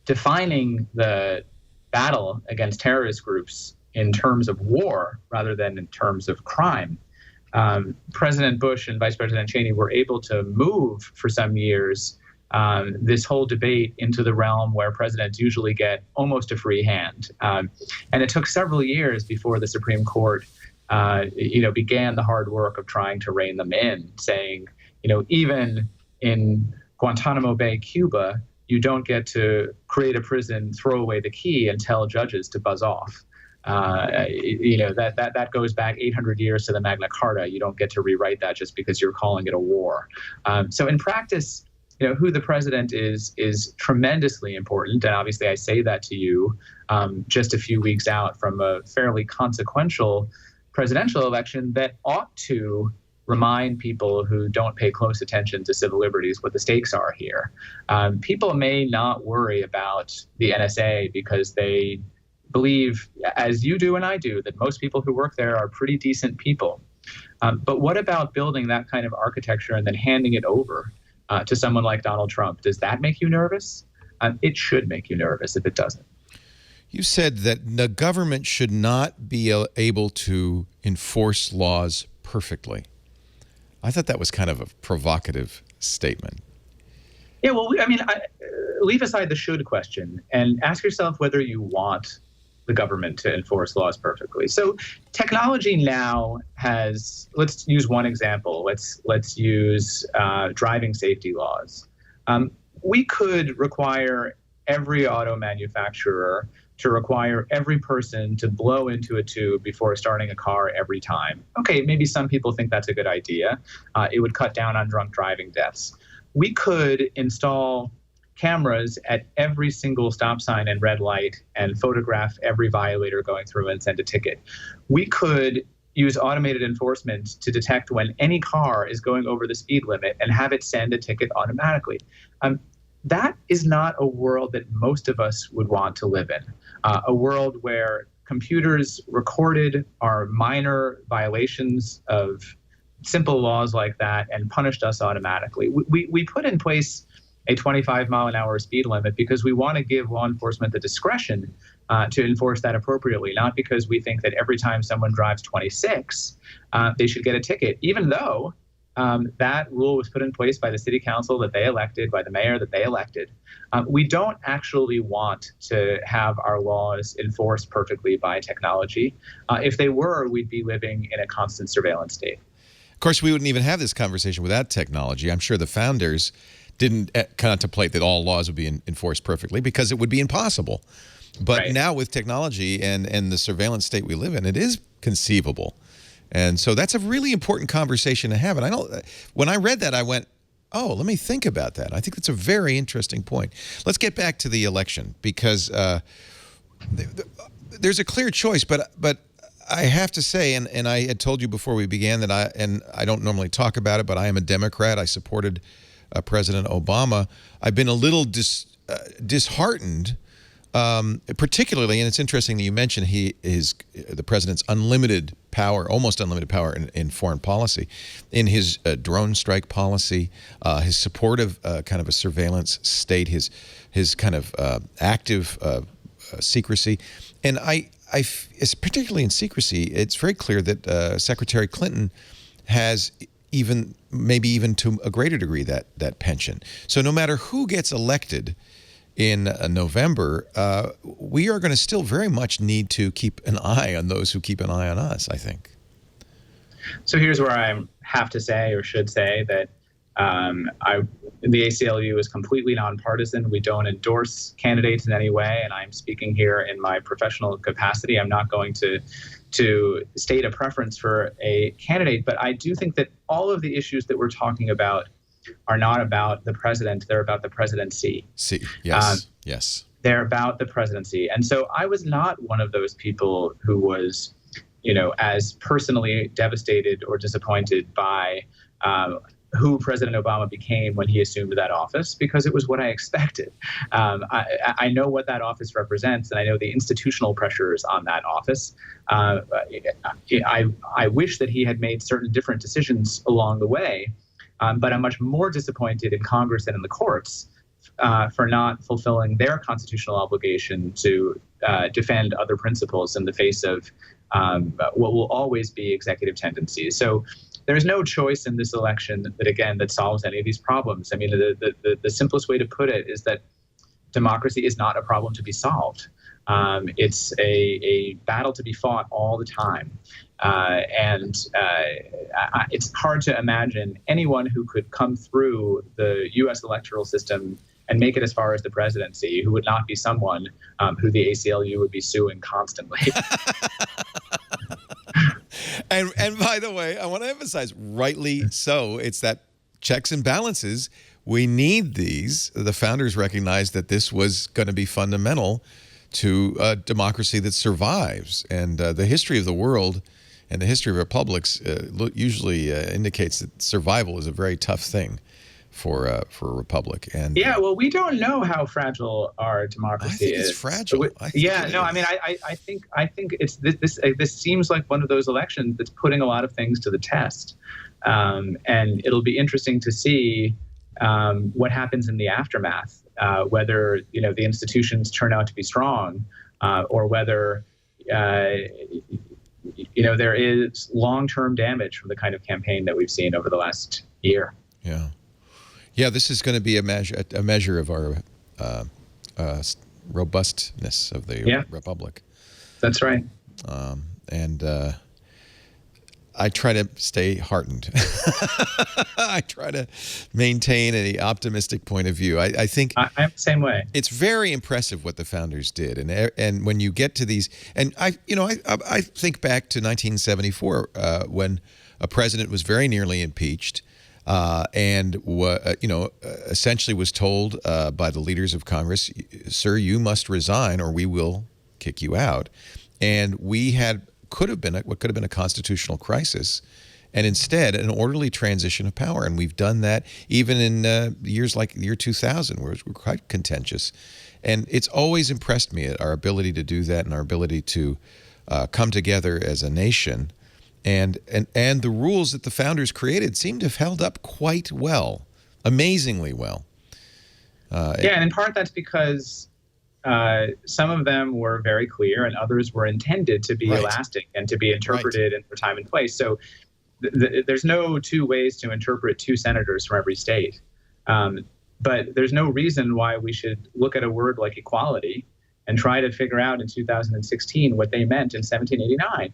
defining the battle against terrorist groups in terms of war rather than in terms of crime, President Bush and Vice President Cheney were able to move for some years this whole debate into the realm where presidents usually get almost a free hand. And it took several years before the Supreme Court began the hard work of trying to rein them in, saying, even in Guantanamo Bay, Cuba, you don't get to create a prison, throw away the key, and tell judges to buzz off. That goes back 800 years to the Magna Carta. You don't get to rewrite that just because you're calling it a war. So in practice, who the president is tremendously important. And obviously I say that to you just a few weeks out from a fairly consequential presidential election that ought to remind people who don't pay close attention to civil liberties what the stakes are here. People may not worry about the NSA because they believe, as you do and I do, that most people who work there are pretty decent people. But what about building that kind of architecture and then handing it over to someone like Donald Trump? Does that make you nervous? It should make you nervous if it doesn't. You said that the government should not be able to enforce laws perfectly. I thought that was kind of a provocative statement. Yeah, well, leave aside the should question and ask yourself whether you want the government to enforce laws perfectly. So technology now has, let's use one example. Let's use driving safety laws. We could require every auto manufacturer to require every person to blow into a tube before starting a car every time. Okay, maybe some people think that's a good idea. It would cut down on drunk driving deaths. We could install cameras at every single stop sign and red light and photograph every violator going through and send a ticket. We could use automated enforcement to detect when any car is going over the speed limit and have it send a ticket automatically. That is not a world that most of us would want to live in. A world where computers recorded our minor violations of simple laws like that and punished us automatically. We put in place a 25-mile-an-hour speed limit because we want to give law enforcement the discretion to enforce that appropriately, not because we think that every time someone drives 26, they should get a ticket, even though that rule was put in place by the city council that they elected, by the mayor that they elected. We don't actually want to have our laws enforced perfectly by technology. If they were, we'd be living in a constant surveillance state. course, we wouldn't even have this conversation without technology. I'm sure the founders didn't contemplate that all laws would be enforced perfectly, because it would be impossible. But now with technology and the surveillance state we live in, it is conceivable. And so that's a really important conversation to have. And when I read that, I went, oh, let me think about that. I think that's a very interesting point. Let's get back to the election, because there's a clear choice. But I have to say, and I had told you before we began that I don't normally talk about it, but I am a Democrat. I supported President Obama. I've been a little disheartened, particularly, and it's interesting that you mentioned the president's unlimited power, almost unlimited power in foreign policy, in his drone strike policy, his support of kind of a surveillance state, his kind of active secrecy. And it's particularly in secrecy, it's very clear that Secretary Clinton has maybe even to a greater degree that penchant. So no matter who gets elected in November, we are going to still very much need to keep an eye on those who keep an eye on us, I think. So here's where I have to say, or should say, that the ACLU is completely nonpartisan. We don't endorse candidates in any way, and I'm speaking here in my professional capacity. I'm not going to state a preference for a candidate, but I do think that all of the issues that we're talking about are not about the president. They're about the presidency. Yes. They're about the presidency. And so I was not one of those people who was, as personally devastated or disappointed by who President Obama became when he assumed that office, because it was what I expected. I know what that office represents, and I know the institutional pressures on that office. I wish that he had made certain different decisions along the way, but I'm much more disappointed in Congress and in the courts for not fulfilling their constitutional obligation to defend other principles in the face of what will always be executive tendencies. So there's no choice in this election that solves any of these problems. I mean, the simplest way to put it is that democracy is not a problem to be solved. It's a battle to be fought all the time. And it's hard to imagine anyone who could come through the U.S. electoral system and make it as far as the presidency who would not be someone who the ACLU would be suing constantly. And by the way, I want to emphasize, rightly so, it's that checks and balances. We need these. The founders recognized that this was going to be fundamental to a democracy that survives. And the history of the world and the history of republics usually indicates that survival is a very tough thing for a republic. And well, we don't know how fragile our democracy is. It's fragile. I think it's this seems like one of those elections that's putting a lot of things to the test, and it'll be interesting to see what happens in the aftermath, whether the institutions turn out to be strong, or whether there is long-term damage from the kind of campaign that we've seen over the last year. Yeah, this is going to be a measure of our robustness of the republic. That's right. And I try to stay heartened. I try to maintain an optimistic point of view. I think I'm the same way. It's very impressive what the founders did, and when you get to these, and I think back to 1974 when a president was very nearly impeached. And essentially was told by the leaders of Congress, "Sir, you must resign, or we will kick you out." And we had what could have been a constitutional crisis, and instead an orderly transition of power. And we've done that even in years like the year 2000, where it was quite contentious. And it's always impressed me our ability to do that and our ability to come together as a nation. And the rules that the founders created seem to have held up quite well, amazingly well. And in part that's because some of them were very clear and others were intended to be elastic and to be interpreted in their time and place. So there's no two ways to interpret two senators from every state. But there's no reason why we should look at a word like equality and try to figure out in 2016 what they meant in 1789.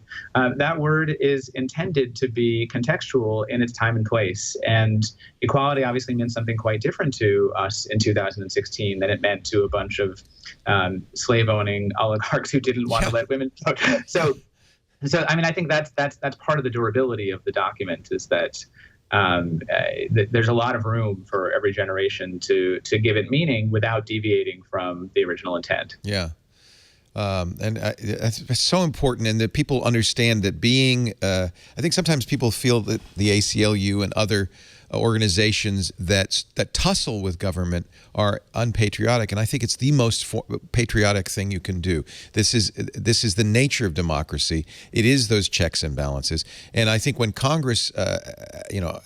That word is intended to be contextual in its time and place. And equality obviously means something quite different to us in 2016 than it meant to a bunch of slave-owning oligarchs who didn't want to let women vote. So I mean, I think that's part of the durability of the document, is that there's a lot of room for every generation to give it meaning without deviating from the original intent. Yeah. And that's so important, and that people understand that being, I think sometimes people feel that the ACLU and other organizations that tussle with government are unpatriotic, and I think it's the most patriotic thing you can do. This is the nature of democracy. It is those checks and balances, and I think when Congress,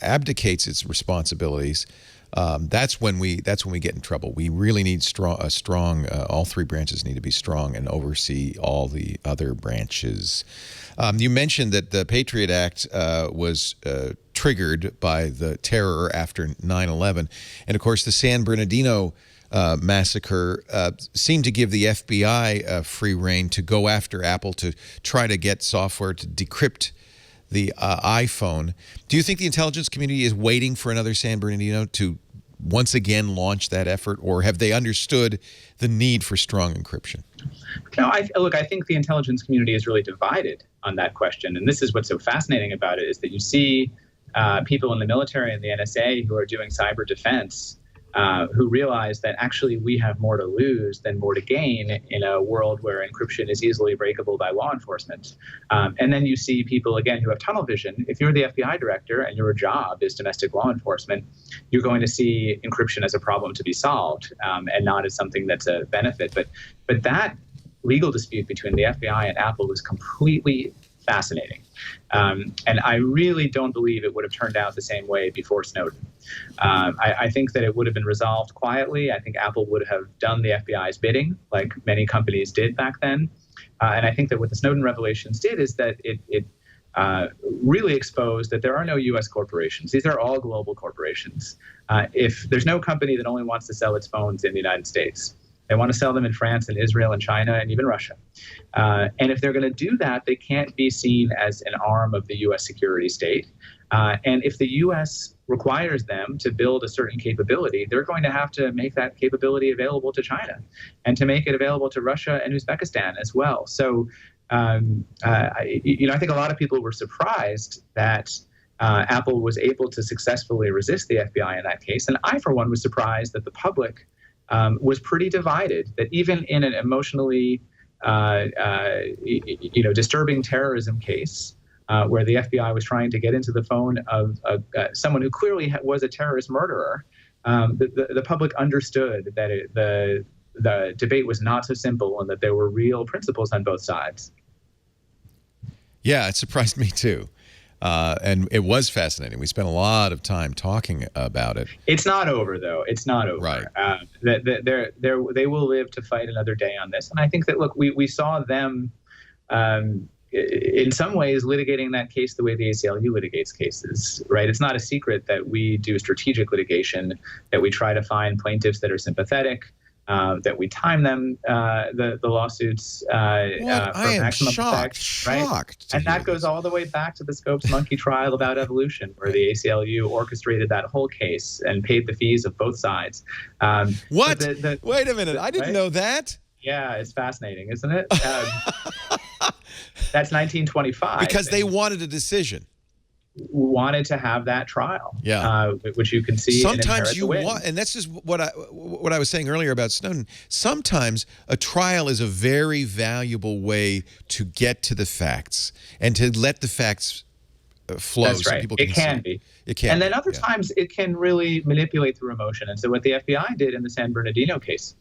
abdicates its responsibilities, that's when we get in trouble. We really need strong. All three branches need to be strong and oversee all the other branches. You mentioned that the Patriot Act was triggered by the terror after 9/11, and of course the San Bernardino massacre seemed to give the FBI free rein to go after Apple to try to get software to decrypt the iPhone. Do you think the intelligence community is waiting for another San Bernardino to once again launch that effort, or have they understood the need for strong encryption? No, I think the intelligence community is really divided on that question. And this is what's so fascinating about it, is that you see people in the military and the NSA who are doing cyber defense who realize that actually we have more to lose than more to gain in a world where encryption is easily breakable by law enforcement. And then you see people, again, who have tunnel vision. If you're the FBI director and your job is domestic law enforcement, you're going to see encryption as a problem to be solved and not as something that's a benefit. But that legal dispute between the FBI and Apple was completely fascinating. And I really don't believe it would have turned out the same way before Snowden. I think that it would have been resolved quietly. I think Apple would have done the FBI's bidding, like many companies did back then. And I think that what the Snowden revelations did is that it really exposed that there are no U.S. corporations. These are all global corporations. If there's no company that only wants to sell its phones in the United States, they want to sell them in France and Israel and China and even Russia. And if they're going to do that, they can't be seen as an arm of the U.S. security state. And if the U.S. requires them to build a certain capability, they're going to have to make that capability available to China and to make it available to Russia and Uzbekistan as well. So, I think a lot of people were surprised that Apple was able to successfully resist the FBI in that case. And I, for one, was surprised that the public was pretty divided, that even in an emotionally, disturbing terrorism case where the FBI was trying to get into the phone of someone who clearly was a terrorist murderer, the public understood that the debate was not so simple and that there were real principles on both sides. Yeah, it surprised me too. And it was fascinating. We spent a lot of time talking about it. It's not over, though. It's not over. Right. They will live to fight another day on this. And I think that, look, we saw them in some ways litigating that case the way the ACLU litigates cases, right? It's not a secret that we do strategic litigation, that we try to find plaintiffs that are sympathetic, that we time them, the lawsuits for maximum effect, right? And that goes all the way back to the Scopes monkey trial about evolution, where the ACLU orchestrated that whole case and paid the fees of both sides. What? Wait a minute. I didn't know that. Yeah, it's fascinating, isn't it? That's 1925. Because they wanted a decision. Wanted to have that trial, which you can see. Sometimes you want, and that's just what I was saying earlier about Snowden. Sometimes a trial is a very valuable way to get to the facts and to let the facts flow. That's right. So people can it can be. It can. And then other times it can really manipulate through emotion. And so what the FBI did in the San Bernardino case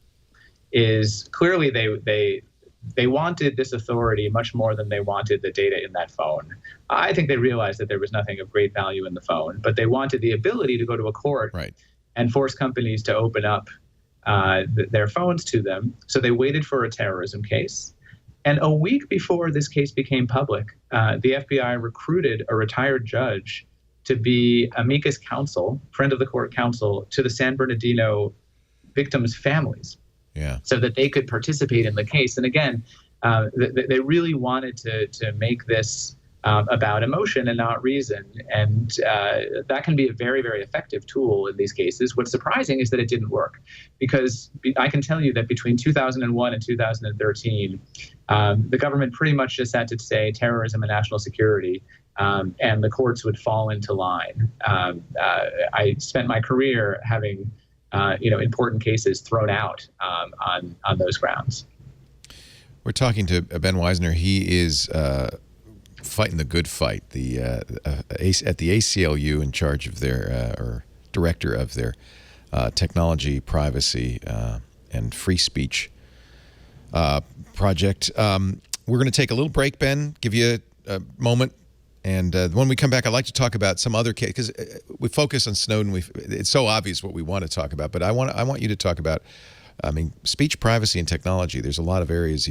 is clearly they wanted this authority much more than they wanted the data in that phone. I think they realized that there was nothing of great value in the phone, but they wanted the ability to go to a court and force companies to open up their phones to them. So they waited for a terrorism case. And a week before this case became public, the FBI recruited a retired judge to be amicus counsel, friend of the court counsel, to the San Bernardino victims' families. Yeah. so that they could participate in the case. And again, they really wanted to make this about emotion and not reason. And that can be a very, very effective tool in these cases. What's surprising is that it didn't work, because I can tell you that between 2001 and 2013, the government pretty much just had to say terrorism and national security, and the courts would fall into line. I spent my career having important cases thrown out on those grounds. We're talking to Ben Wizner. He is fighting the good fight. At the ACLU, in charge of their or director of their technology, privacy, and free speech project. We're going to take a little break, Ben. Give you a moment. And when we come back, I'd like to talk about some other case, because we focus on Snowden. It's so obvious what we want to talk about, but I want you to talk about, speech privacy and technology. There's a lot of areas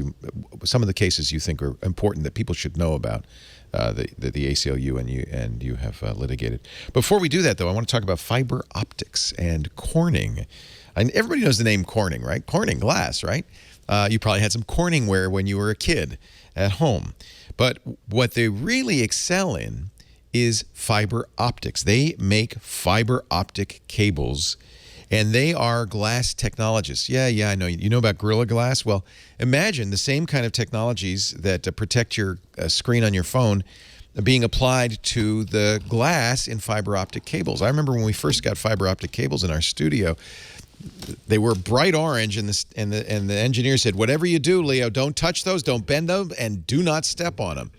some of the cases you think are important that people should know about, the ACLU and you have litigated. Before we do that, though, I want to talk about fiber optics and Corning. And everybody knows the name Corning, right? Corning glass, right? You probably had some Corningware when you were a kid at home. But what they really excel in is fiber optics. They make fiber optic cables, and they are glass technologists. Yeah, I know. You know about Gorilla Glass? Well, imagine the same kind of technologies that protect your screen on your phone being applied to the glass in fiber optic cables. I remember when we first got fiber optic cables in our studio, they were bright orange, and the engineer said, "Whatever you do, Leo, don't touch those, don't bend them, and do not step on them."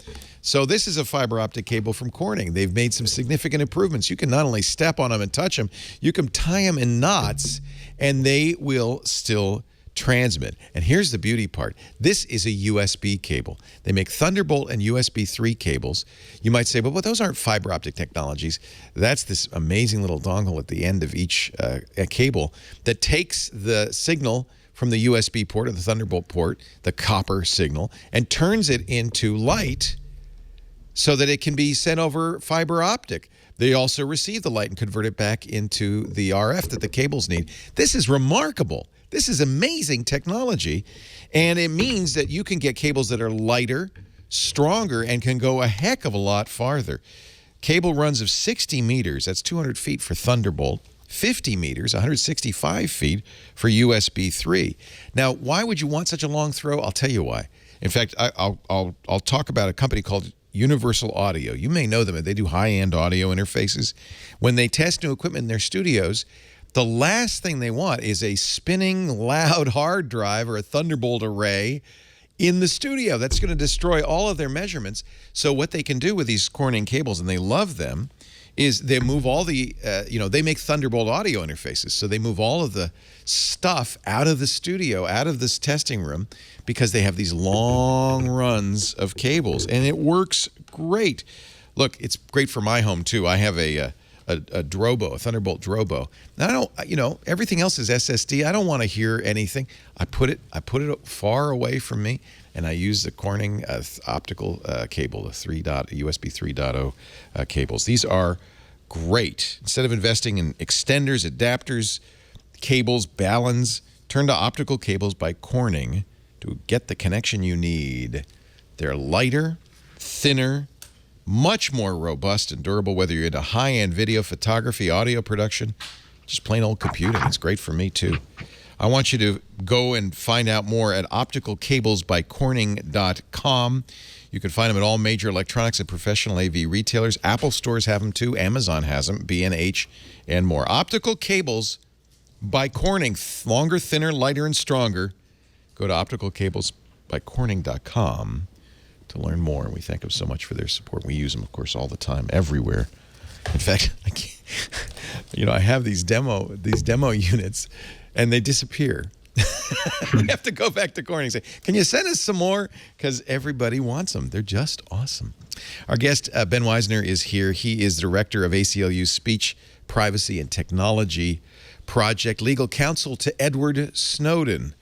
So this is a fiber optic cable from Corning. They've made some significant improvements. You can not only step on them and touch them, you can tie them in knots, and they will still transmit. And here's the beauty part. This is a USB cable. They make Thunderbolt and USB 3 cables. You might say, well, those aren't fiber optic technologies. That's this amazing little dongle at the end of each cable that takes the signal from the USB port or the Thunderbolt port, the copper signal, and turns it into light so that it can be sent over fiber optic. They also receive the light and convert it back into the RF that the cables need. This is remarkable. This is amazing technology, and it means that you can get cables that are lighter, stronger, and can go a heck of a lot farther. Cable runs of 60 meters, that's 200 feet for Thunderbolt, 50 meters, 165 feet for USB 3. Now, why would you want such a long throw? I'll tell you why. In fact, I'll talk about a company called Universal Audio. You may know them. They do high-end audio interfaces. When they test new equipment in their studios, the last thing they want is a spinning, loud hard drive or a Thunderbolt array in the studio. That's going to destroy all of their measurements. So what they can do with these Corning cables, and they love them, is they move all the, they make Thunderbolt audio interfaces. So they move all of the stuff out of the studio, out of this testing room, because they have these long runs of cables. And it works great. Look, it's great for my home, too. I have a Drobo, a Thunderbolt Drobo. Now, I don't, everything else is SSD. I don't want to hear anything. I put it far away from me, and I use the Corning optical cable, the USB 3.0 cables. These are great. Instead of investing in extenders, adapters, cables, baluns, turn to optical cables by Corning to get the connection you need. They're lighter, thinner, much more robust and durable, whether you're into high-end video, photography, audio production, just plain old computing. It's great for me, too. I want you to go and find out more at opticalcablesbycorning.com. You can find them at all major electronics and professional AV retailers. Apple stores have them, too. Amazon has them, B&H, and more. Optical Cables by Corning. Longer, thinner, lighter, and stronger. Go to opticalcablesbycorning.com to learn more. We thank them so much for their support. We use them, of course, all the time, everywhere. In fact, I have these demo units, and they disappear. We have to go back to Corning and say, can you send us some more? Because everybody wants them. They're just awesome. Our guest, Ben Wizner, is here. He is director of ACLU Speech, Privacy, and Technology Project, legal counsel to Edward Snowden.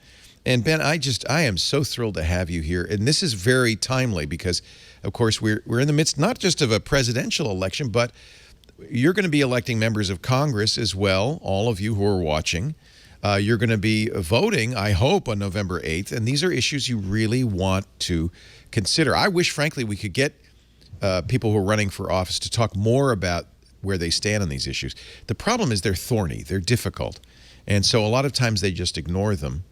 And Ben, I am so thrilled to have you here. And this is very timely because, of course, we're in the midst not just of a presidential election, but you're going to be electing members of Congress as well, all of you who are watching. You're going to be voting, I hope, on November 8th, and these are issues you really want to consider. I wish, frankly, we could get people who are running for office to talk more about where they stand on these issues. The problem is they're thorny, they're difficult, and so a lot of times they just ignore them.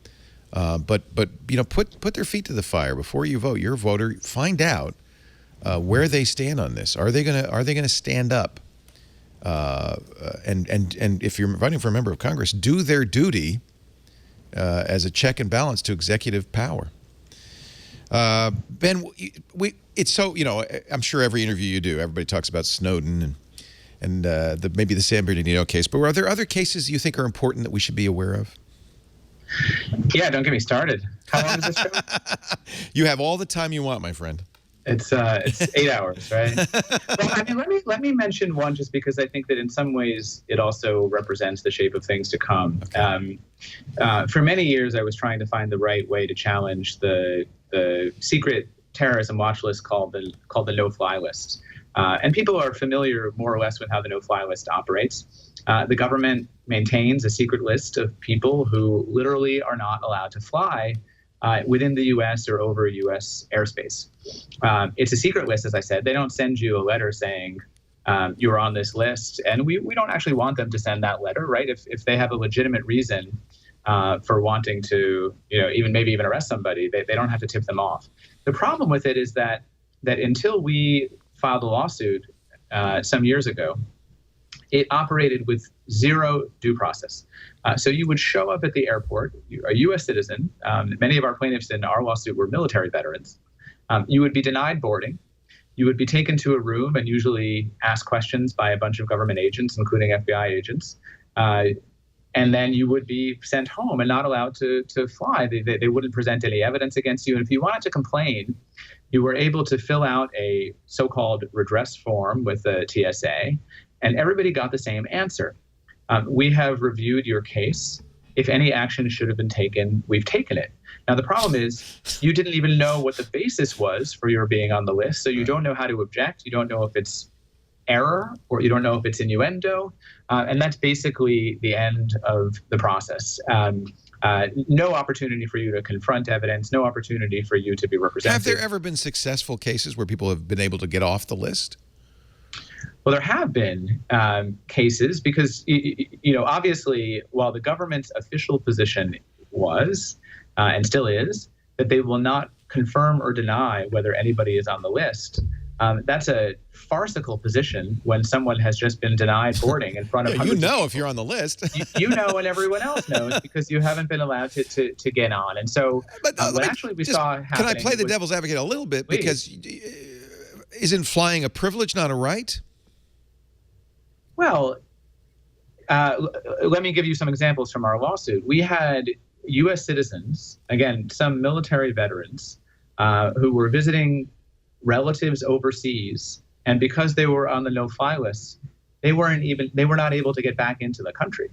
But you know, put their feet to the fire before you vote. You're a voter. Find out where they stand on this. Are they gonna stand up? And if you're running for a member of Congress, do their duty as a check and balance to executive power. Ben, it's so, you know, I'm sure every interview you do, everybody talks about Snowden and maybe the San Bernardino case. But are there other cases you think are important that we should be aware of? Yeah, don't get me started. How long is this show? You have all the time you want, my friend. It's 8 hours, right? Well, I mean, let me mention one just because I think that in some ways it also represents the shape of things to come. Okay. For many years, I was trying to find the right way to challenge the secret terrorism watch list called the no-fly list. And people are familiar more or less with how the no-fly list operates. The government maintains a secret list of people who literally are not allowed to fly within the U.S. or over U.S. airspace. It's a secret list, as I said. They don't send you a letter saying you're on this list, and we don't actually want them to send that letter, right? If they have a legitimate reason for wanting to, you know, maybe even arrest somebody, they don't have to tip them off. The problem with it is that until we filed a lawsuit some years ago, it operated with zero due process. So you would show up at the airport, you're a U.S. citizen. Many of our plaintiffs in our lawsuit were military veterans. You would be denied boarding. You would be taken to a room and usually asked questions by a bunch of government agents, including FBI agents. And then you would be sent home and not allowed to fly. They wouldn't present any evidence against you. And if you wanted to complain, you were able to fill out a so-called redress form with the TSA, and everybody got the same answer. We have reviewed your case. If any action should have been taken, we've taken it. Now, the problem is you didn't even know what the basis was for your being on the list, so you don't know how to object. You don't know if it's error or you don't know if it's innuendo. And that's basically the end of the process. No opportunity for you to confront evidence, no opportunity for you to be represented. Have there ever been successful cases where people have been able to get off the list? Well, there have been cases because, you know, obviously, while the government's official position was and still is that they will not confirm or deny whether anybody is on the list. That's a farcical position when someone has just been denied boarding in front of hundreds. You know if you're on the list. you know, and everyone else knows because you haven't been allowed to get on. And so what actually we saw happening. Can I play the devil's advocate a little bit? Please. Because isn't flying a privilege, not a right? Well, let me give you some examples from our lawsuit. We had U.S. citizens, again, some military veterans, who were visiting relatives overseas, and because they were on the no-fly list, they were not able to get back into the country.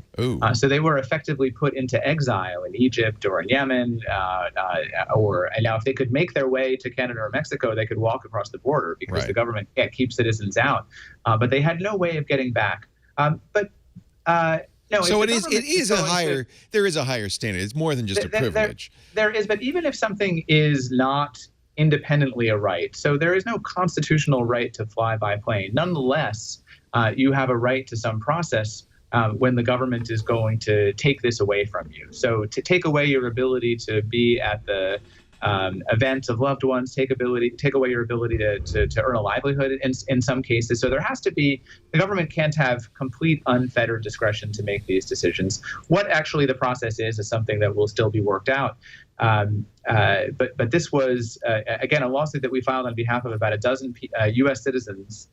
So they were effectively put into exile in Egypt or in Yemen, and now if they could make their way to Canada or Mexico, they could walk across the border because the government can't keep citizens out. But they had no way of getting back. No. So it is a higher. There is a higher standard. It's more than just a privilege. There is, but even if something is not independently a right, so there is no constitutional right to fly by plane. Nonetheless, you have a right to some process when the government is going to take this away from you. So to take away your ability to be at the events of loved ones, take away your ability to earn a livelihood in some cases. So there has to be, the government can't have complete unfettered discretion to make these decisions. What actually the process is something that will still be worked out. But this was, again, a lawsuit that we filed on behalf of about a dozen U.S. citizens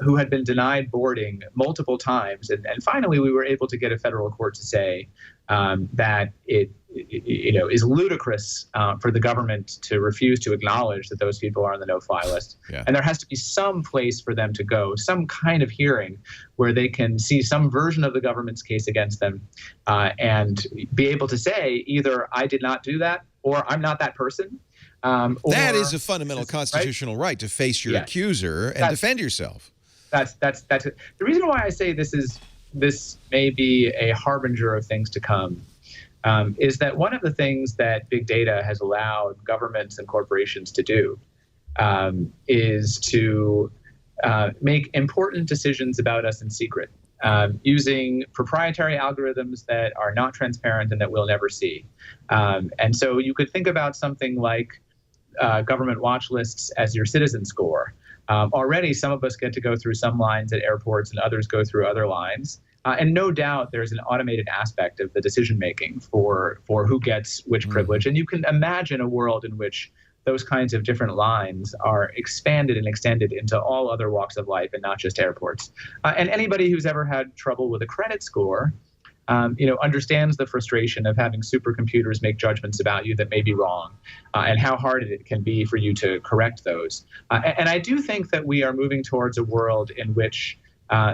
who had been denied boarding multiple times. And finally, we were able to get a federal court to say that it is ludicrous for the government to refuse to acknowledge that those people are on the no-fly list. Yeah. And there has to be some place for them to go, some kind of hearing where they can see some version of the government's case against them and be able to say either I did not do that or I'm not that person. That is a fundamental constitutional right to face your accuser and defend yourself. That's it. The reason why I say this may be a harbinger of things to come is that one of the things that big data has allowed governments and corporations to do is to make important decisions about us in secret, using proprietary algorithms that are not transparent and that we'll never see. And so you could think about something like government watch lists as your citizen score. Already, some of us get to go through some lines at airports and others go through other lines. And no doubt there's an automated aspect of the decision making for who gets which privilege. And you can imagine a world in which those kinds of different lines are expanded and extended into all other walks of life and not just airports. And anybody who's ever had trouble with a credit score, understands the frustration of having supercomputers make judgments about you that may be wrong, and how hard it can be for you to correct those. And I do think that we are moving towards a world in which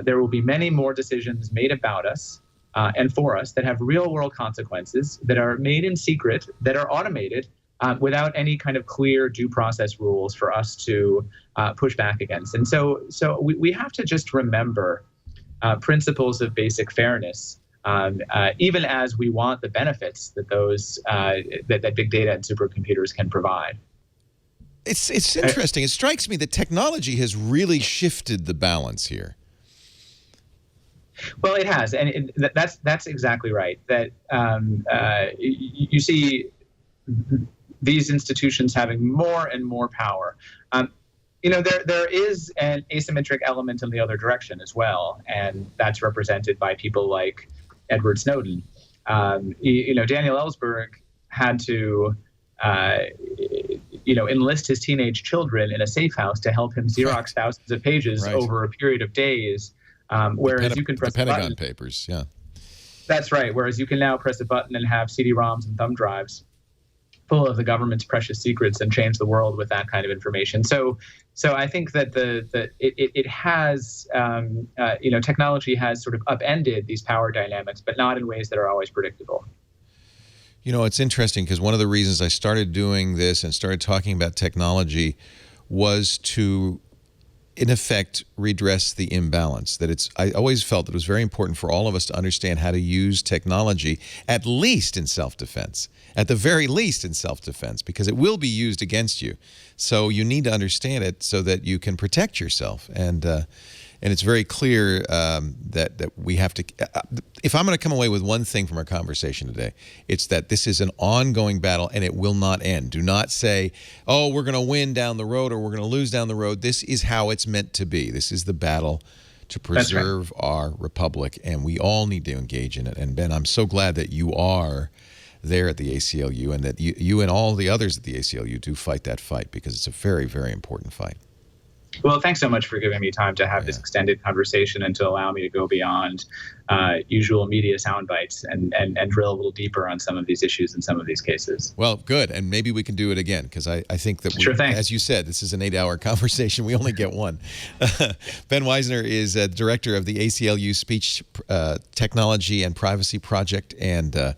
there will be many more decisions made about us and for us that have real world consequences, that are made in secret, that are automated, without any kind of clear due process rules for us to push back against. And so we have to just remember principles of basic fairness, even as we want the benefits that those that big data and supercomputers can provide. It's interesting. It strikes me that technology has really shifted the balance here. Well, it has, and that's exactly right. That you see these institutions having more and more power. There is an asymmetric element in the other direction as well, and that's represented by people like Edward Snowden. Daniel Ellsberg had to, enlist his teenage children in a safe house to help him Xerox thousands of pages over a period of days. Whereas you can press the Pentagon a button. Papers, yeah. That's right. Whereas you can now press a button and have CD-ROMs and thumb drives full of the government's precious secrets and change the world with that kind of information. So I think that it has, technology has sort of upended these power dynamics, but not in ways that are always predictable. It's interesting because one of the reasons I started doing this and started talking about technology was to, in effect, redress the imbalance. I always felt that it was very important for all of us to understand how to use technology, at least in self-defense, at the very least in self-defense, because it will be used against you. So you need to understand it so that you can protect yourself. And it's very clear that we have to. If I'm going to come away with one thing from our conversation today, it's that this is an ongoing battle and it will not end. Do not say, "Oh, we're going to win down the road" or "We're going to lose down the road." This is how it's meant to be. This is the battle to preserve our republic, and we all need to engage in it. And Ben, I'm so glad that you are there at the ACLU and that you and all the others at the ACLU do fight that fight, because it's a very, very important fight. Well, thanks so much for giving me time to have this extended conversation and to allow me to go beyond usual media sound bites and drill a little deeper on some of these issues in some of these cases. Well, good. And maybe we can do it again, because I think that, as you said, this is an 8-hour conversation. We only get one. Ben Wizner is director of the ACLU Speech Technology and Privacy Project, and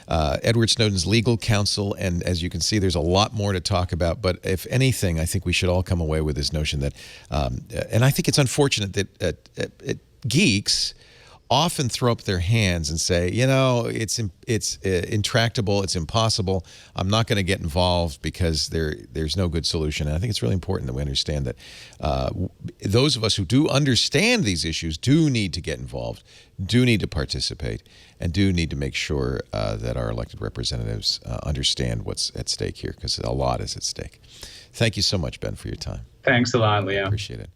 Edward Snowden's legal counsel. And as you can see, there's a lot more to talk about. But if anything, I think we should all come away with this notion that, and I think it's unfortunate that geeks often throw up their hands and say, it's intractable, it's impossible, I'm not going to get involved because there's no good solution. And I think it's really important that we understand that those of us who do understand these issues do need to get involved, do need to participate, and do need to make sure that our elected representatives understand what's at stake here, because a lot is at stake. Thank you so much, Ben, for your time. Thanks a lot, Leo. Appreciate it.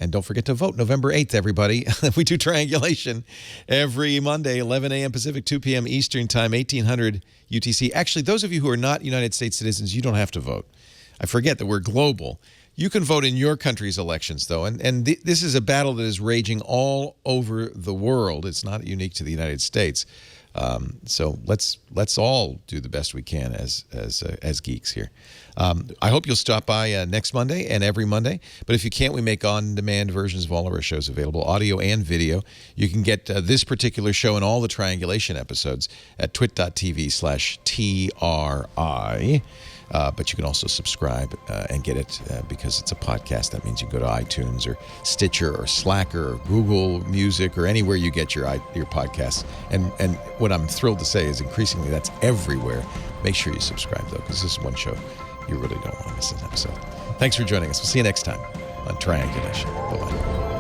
And don't forget to vote November 8th, everybody. We do Triangulation every Monday, 11 a.m. Pacific, 2 p.m. Eastern Time, 1800 UTC. Actually, those of you who are not United States citizens, you don't have to vote. I forget that we're global. You can vote in your country's elections, though. And this is a battle that is raging all over the world. It's not unique to the United States. So let's all do the best we can as geeks here. I hope you'll stop by next Monday and every Monday. But if you can't, we make on-demand versions of all of our shows available, audio and video. You can get this particular show and all the Triangulation episodes at twit.tv/TRI. But you can also subscribe and get it because it's a podcast. That means you can go to iTunes or Stitcher or Slacker or Google Music or anywhere you get your podcasts. And what I'm thrilled to say is increasingly that's everywhere. Make sure you subscribe, though, because this is one show you really don't want to miss an episode. Thanks for joining us. We'll see you next time on Triangulation. Bye-bye.